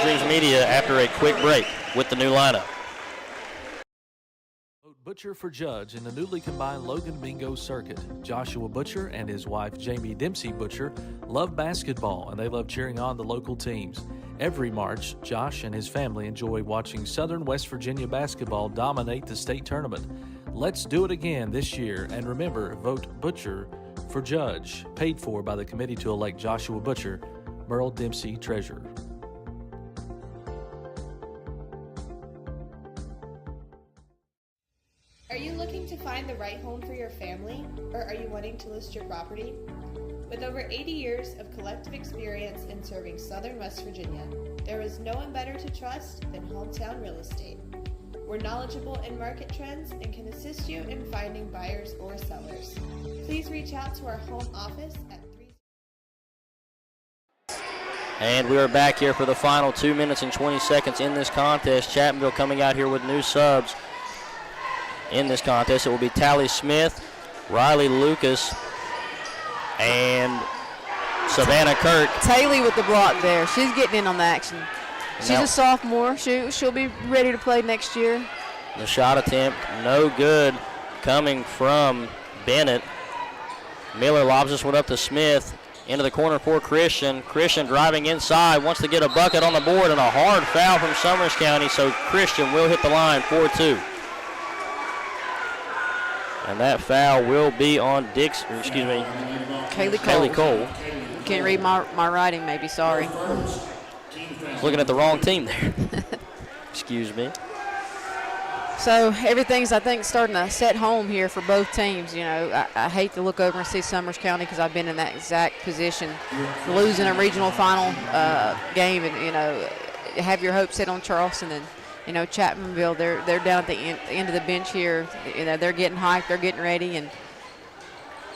Dreams Media after a quick break with the new lineup. Butcher for judge in the newly combined Logan Bingo circuit. Joshua Butcher and his wife Jamie Dempsey Butcher love basketball and they love cheering on the local teams. Every March, Josh and his family enjoy watching Southern West Virginia basketball dominate the state tournament. Let's do it again this year, and remember, vote Butcher for judge. Paid for by the committee to elect Joshua Butcher, Merle Dempsey, treasurer. Are you looking to find the right home for your family, or are you wanting to list your property? With over 80 years of collective experience in serving Southern West Virginia, there is no one better to trust than Hometown Real Estate. We're knowledgeable in market trends and can assist you in finding buyers or sellers. Please reach out to our home office at 3. And we are back here for the final 2 minutes and 20 seconds in this contest. Chapmanville coming out here with new subs in this contest. It will be Tally Smith, Riley Lucas, and Savannah Kirk. Taylor with the block there. She's getting in on the action. She's a sophomore. She'll be ready to play next year. The shot attempt, no good, coming from Bennett. Miller lobs this one up to Smith. Into the corner for Christian. Christian driving inside, wants to get a bucket on the board, and a hard foul from Summers County, so Christian will hit the line 4-2. And that foul will be on Kaylee Cole. Can't read my writing, maybe. Sorry. Looking at the wrong team there. Excuse me. So everything's, I think, starting to set home here for both teams. You know, I hate to look over and see Summers County because I've been in that exact position, losing a regional final game, and, you know, have your hopes set on Charleston. And, you know, Chapmanville, they're down at the end of the bench here. You know, they're getting hyped, they're getting ready, and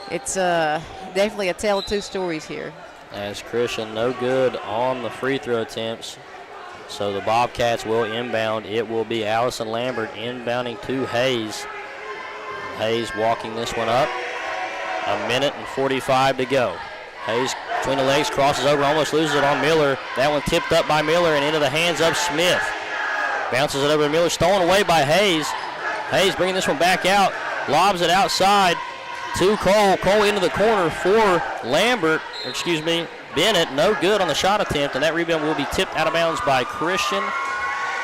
it's definitely a tale of two stories here. As Christian, no good on the free throw attempts. So the Bobcats will inbound. It will be Allison Lambert inbounding to Hayes. Hayes walking this one up. 1:45 to go. Hayes between the legs, crosses over, almost loses it on Miller. That one tipped up by Miller and into the hands of Smith. Bounces it over to Miller, stolen away by Hayes. Hayes bringing this one back out, lobs it outside to Cole. Cole into the corner for Bennett. No good on the shot attempt, and that rebound will be tipped out of bounds by Christian.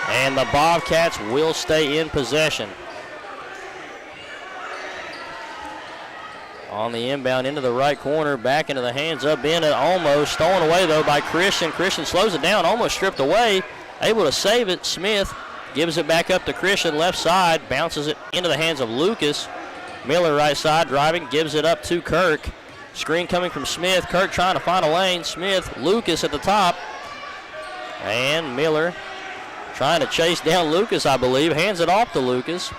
And the Bobcats will stay in possession. On the inbound into the right corner, back into the hands of Bennett. Almost stolen away, though, by Christian. Christian slows it down, almost stripped away. Able to save it. Smith gives it back up to Christian, left side, bounces it into the hands of Lucas. Miller right side driving, gives it up to Kirk. Screen coming from Smith. Kirk trying to find a lane. Smith, Lucas at the top. And Miller trying to chase down Lucas, I believe. Hands it off to Lucas.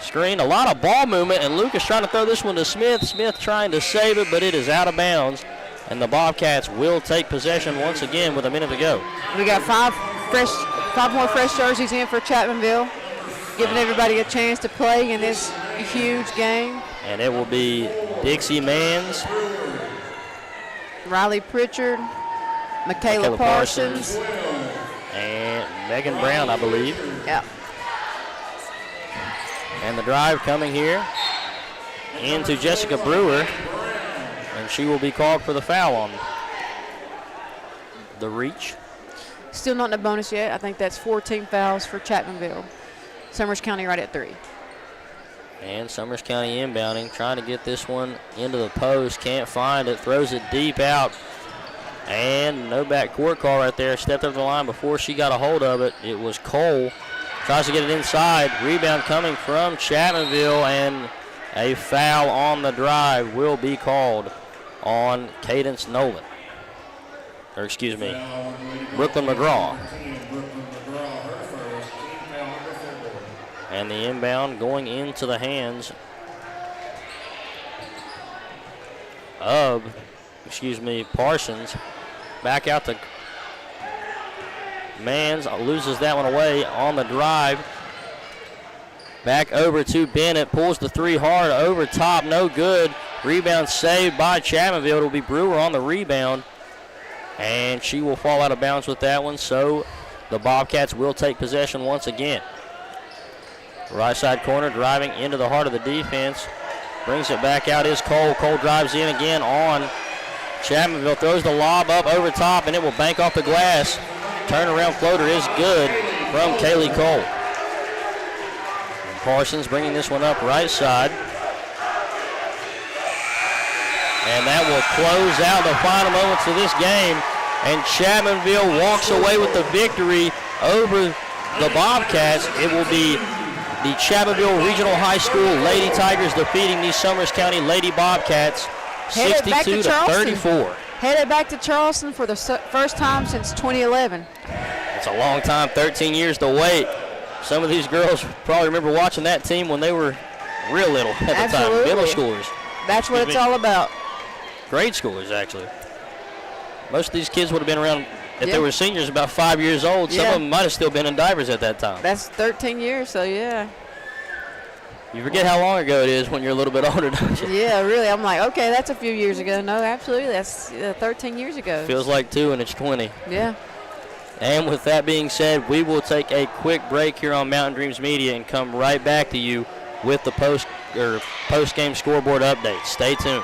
Screen, a lot of ball movement, and Lucas trying to throw this one to Smith. Smith trying to save it, but it is out of bounds. And the Bobcats will take possession once again with a minute to go. We got five more fresh jerseys in for Chapmanville, giving everybody a chance to play in this huge game. And it will be Dixie Manns, Riley Pritchard, Michaela Parsons, and Megan Brown, I believe. Yeah. And the drive coming here into Jessica Brewer, and she will be called for the foul on the reach. Still not in the bonus yet. I think that's 14 fouls for Chapmanville. Summers County right at 3. And Summers County inbounding, trying to get this one into the post. Can't find it. Throws it deep out. And no backcourt call right there. Stepped over the line before she got a hold of it. It was Cole. Tries to get it inside. Rebound coming from Chapmanville. And a foul on the drive will be called on Cadence Nolan. Or excuse me, Brooklyn McGraw. And the inbound going into the hands of, Parsons. Back out to Manns, loses that one away on the drive. Back over to Bennett, pulls the three hard, over top, no good. Rebound saved by Chapmanville. It'll be Brewer on the rebound, and she will fall out of bounds with that one, so the Bobcats will take possession once again. Right side corner, driving into the heart of the defense. Brings it back out is Cole. Cole drives in again on Chapmanville. Throws the lob up over top, and it will bank off the glass. Turnaround floater is good from Kaylee Cole. Parsons bringing this one up right side. And that will close out the final moments of this game. And Chapmanville walks away with the victory over the Bobcats. It will be the Chapmanville Regional High School Lady Tigers defeating the Summers County Lady Bobcats 62 to 34. Headed back to Charleston for the first time since 2011. It's a long time, 13 years to wait. Some of these girls probably remember watching that team when they were real little at the time, middle schoolers. That's what it's all about. Grade schoolers, actually. Most of these kids would have been around, if they were seniors, about 5 years old. Some of them might have still been in diapers at that time. That's 13 years, so yeah. You forget how long ago it is when you're a little bit older, don't you? Yeah, really. I'm like, okay, that's a few years ago. No, absolutely. That's 13 years ago. Feels like 2 and it's 20. Yeah. And with that being said, we will take a quick break here on Mountain Dreams Media and come right back to you with the post-game scoreboard update. Stay tuned.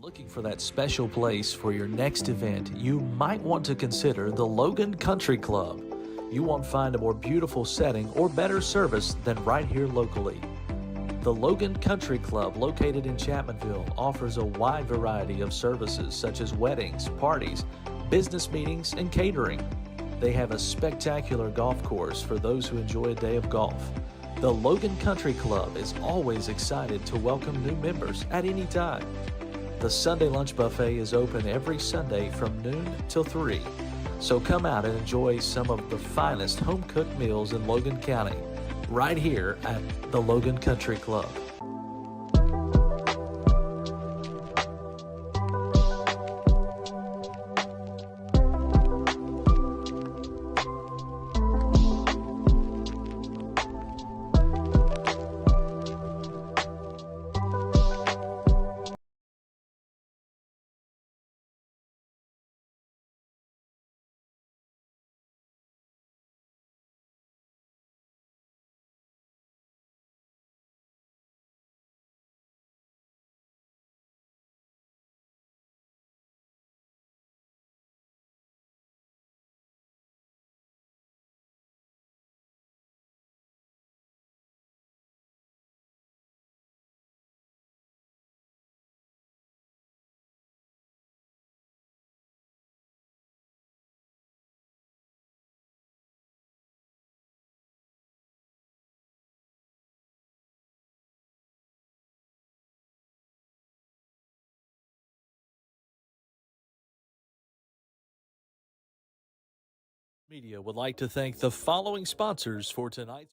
Looking for that special place for your next event, you might want to consider the Logan Country Club. You won't find a more beautiful setting or better service than right here locally. The Logan Country Club, located in Chapmanville, offers a wide variety of services such as weddings, parties, business meetings, and catering. They have a spectacular golf course for those who enjoy a day of golf. The Logan Country Club is always excited to welcome new members at any time. The Sunday lunch buffet is open every Sunday from noon till 3. So come out and enjoy some of the finest home-cooked meals in Logan County, right here at the Logan Country Club. Media would like to thank the following sponsors for tonight's.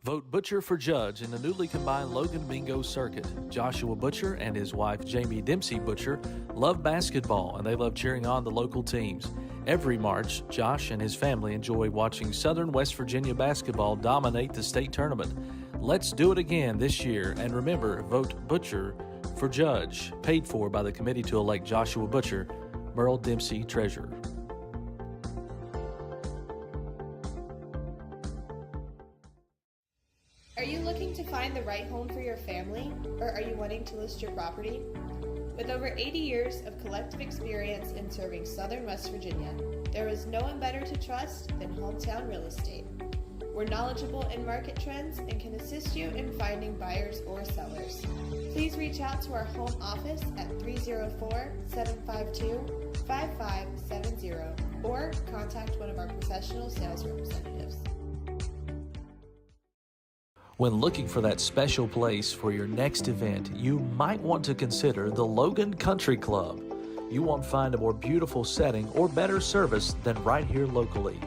Vote Butcher for judge in the newly combined Logan Bingo circuit. Joshua Butcher and his wife Jamie Dempsey Butcher love basketball and they love cheering on the local teams. Every March, Josh and his family enjoy watching Southern West Virginia basketball dominate the state tournament. Let's do it again this year, and remember, vote Butcher for judge. Paid for by the committee to elect Joshua Butcher, Merle Dempsey, treasurer. Are you looking to find the right home for your family, or are you wanting to list your property? With over 80 years of collective experience in serving Southern West Virginia, there is no one better to trust than Hometown Real Estate. We're knowledgeable in market trends and can assist you in finding buyers or sellers. Please reach out to our home office at 304-752-5570 or contact one of our professional sales representatives. When looking for that special place for your next event, you might want to consider the Logan Country Club. You won't find a more beautiful setting or better service than right here locally.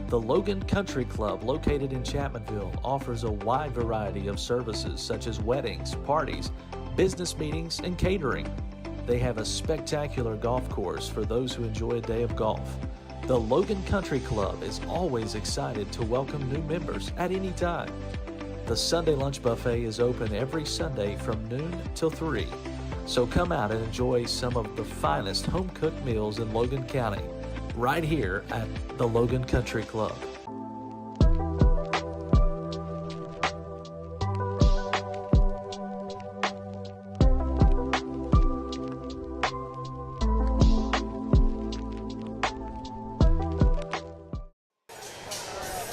The Logan Country Club, located in Chapmanville, offers a wide variety of services such as weddings, parties, business meetings, and catering. They have a spectacular golf course for those who enjoy a day of golf. The Logan Country Club is always excited to welcome new members at any time. The Sunday lunch buffet is open every Sunday from noon till 3. So come out and enjoy some of the finest home-cooked meals in Logan County, right here at the Logan Country Club.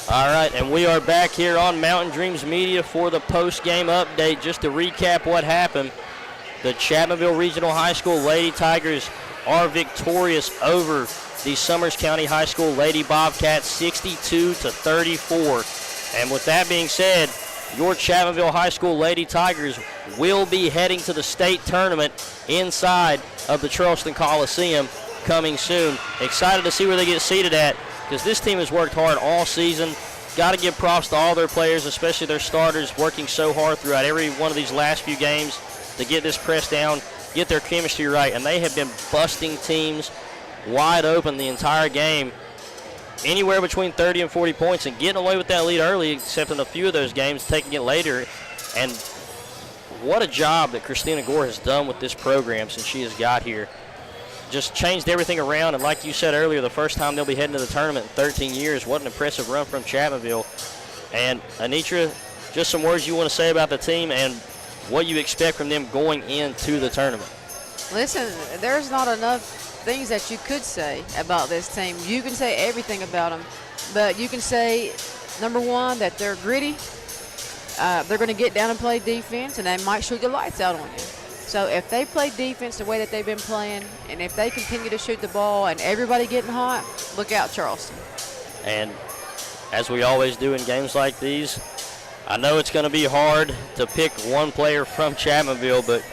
All right, and we are back here on Mountain Dreams Media for the post-game update. Just to recap what happened, the Chapmanville Regional High School Lady Tigers are victorious over the Summers County High School Lady Bobcats 62-34. And with that being said, your Chapmanville High School Lady Tigers will be heading to the state tournament inside of the Charleston Coliseum coming soon. Excited to see where they get seated at, because this team has worked hard all season. Got to give props to all their players, especially their starters, working so hard throughout every one of these last few games to get this press down, get their chemistry right, and they have been busting teams wide open the entire game, anywhere between 30 and 40 points, and getting away with that lead early, except in a few of those games, taking it later. And what a job that Christina Gore has done with this program since she has got here. Just changed everything around, and like you said earlier, the first time they'll be heading to the tournament in 13 years. What an impressive run from Chapmanville. And Anitra, just some words you want to say about the team and what you expect from them going into the tournament. Listen, there's not enough things that you could say about this team. You can say everything about them, but you can say, number one, that they're gritty. They're going to get down and play defense, and they might shoot the lights out on you. So if they play defense the way that they've been playing, and if they continue to shoot the ball and everybody getting hot, look out, Charleston. And as we always do in games like these, I know it's going to be hard to pick one player from Chapmanville, but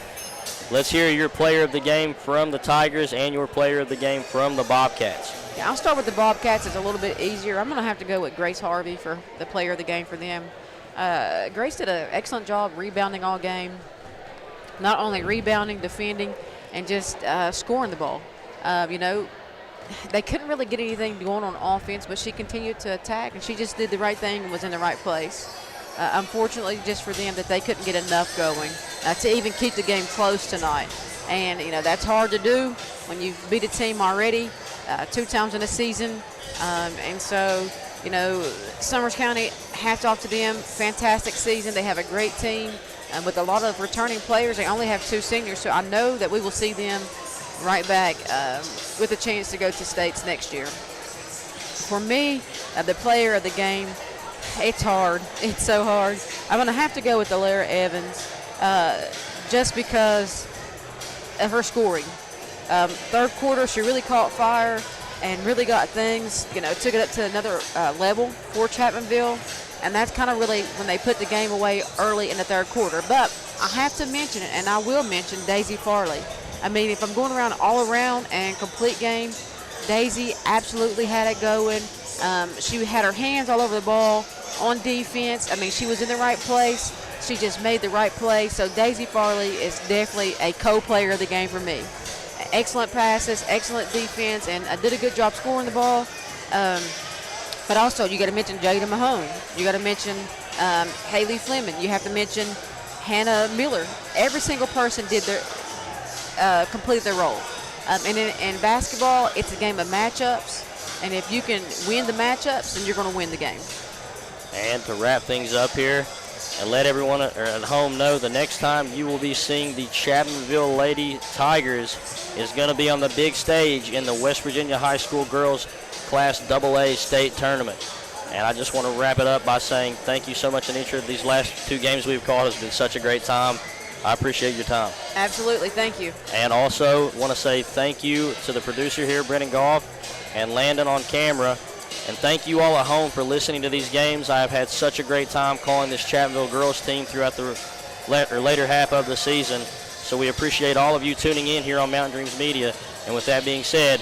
let's hear your player of the game from the Tigers and your player of the game from the Bobcats. Yeah, I'll start with the Bobcats. It's a little bit easier. I'm going to have to go with Grace Harvey for the player of the game for them. Grace did an excellent job rebounding all game. Not only rebounding, defending, and just scoring the ball. They couldn't really get anything going on offense, but she continued to attack, and she just did the right thing and was in the right place. Unfortunately, just for them, that they couldn't get enough going to even keep the game close tonight. And, that's hard to do when you beat a team already 2 times in a season. And so, Summers County, hats off to them. Fantastic season. They have a great team. With a lot of returning players, they only have 2 seniors, so I know that we will see them right back with a chance to go to states next year. For me, the player of the game, it's hard. It's so hard. I'm going to have to go with Alara Evans just because of her scoring. Third quarter, she really caught fire and really got things, took it up to another level for Chapmanville. And that's kind of really when they put the game away early in the third quarter. But I have to mention it, and I will mention Daisy Farley. I mean, if I'm going around all around and complete game, Daisy absolutely had it going. She had her hands all over the ball on defense. I mean, she was in the right place. She just made the right play. So Daisy Farley is definitely a co-player of the game for me. Excellent passes, excellent defense, and I did a good job scoring the ball. But also, you got to mention Jada Mahone. You got to mention Haley Fleming. You have to mention Hannah Miller. Every single person did their complete their role. And in basketball, it's a game of matchups. And if you can win the matchups, then you're going to win the game. And to wrap things up here and let everyone at home know, the next time you will be seeing the Chapmanville Lady Tigers is going to be on the big stage in the West Virginia High School Girls Class AA State Tournament. And I just want to wrap it up by saying thank you so much, Anitra. These last 2 games we've called has been such a great time. I appreciate your time. Absolutely, thank you. And also want to say thank you to the producer here, Brennan Goff, and Landon on camera. And thank you all at home for listening to these games. I have had such a great time calling this Chapmanville girls team throughout the later half of the season. So we appreciate all of you tuning in here on Mountain Dreams Media. And with that being said,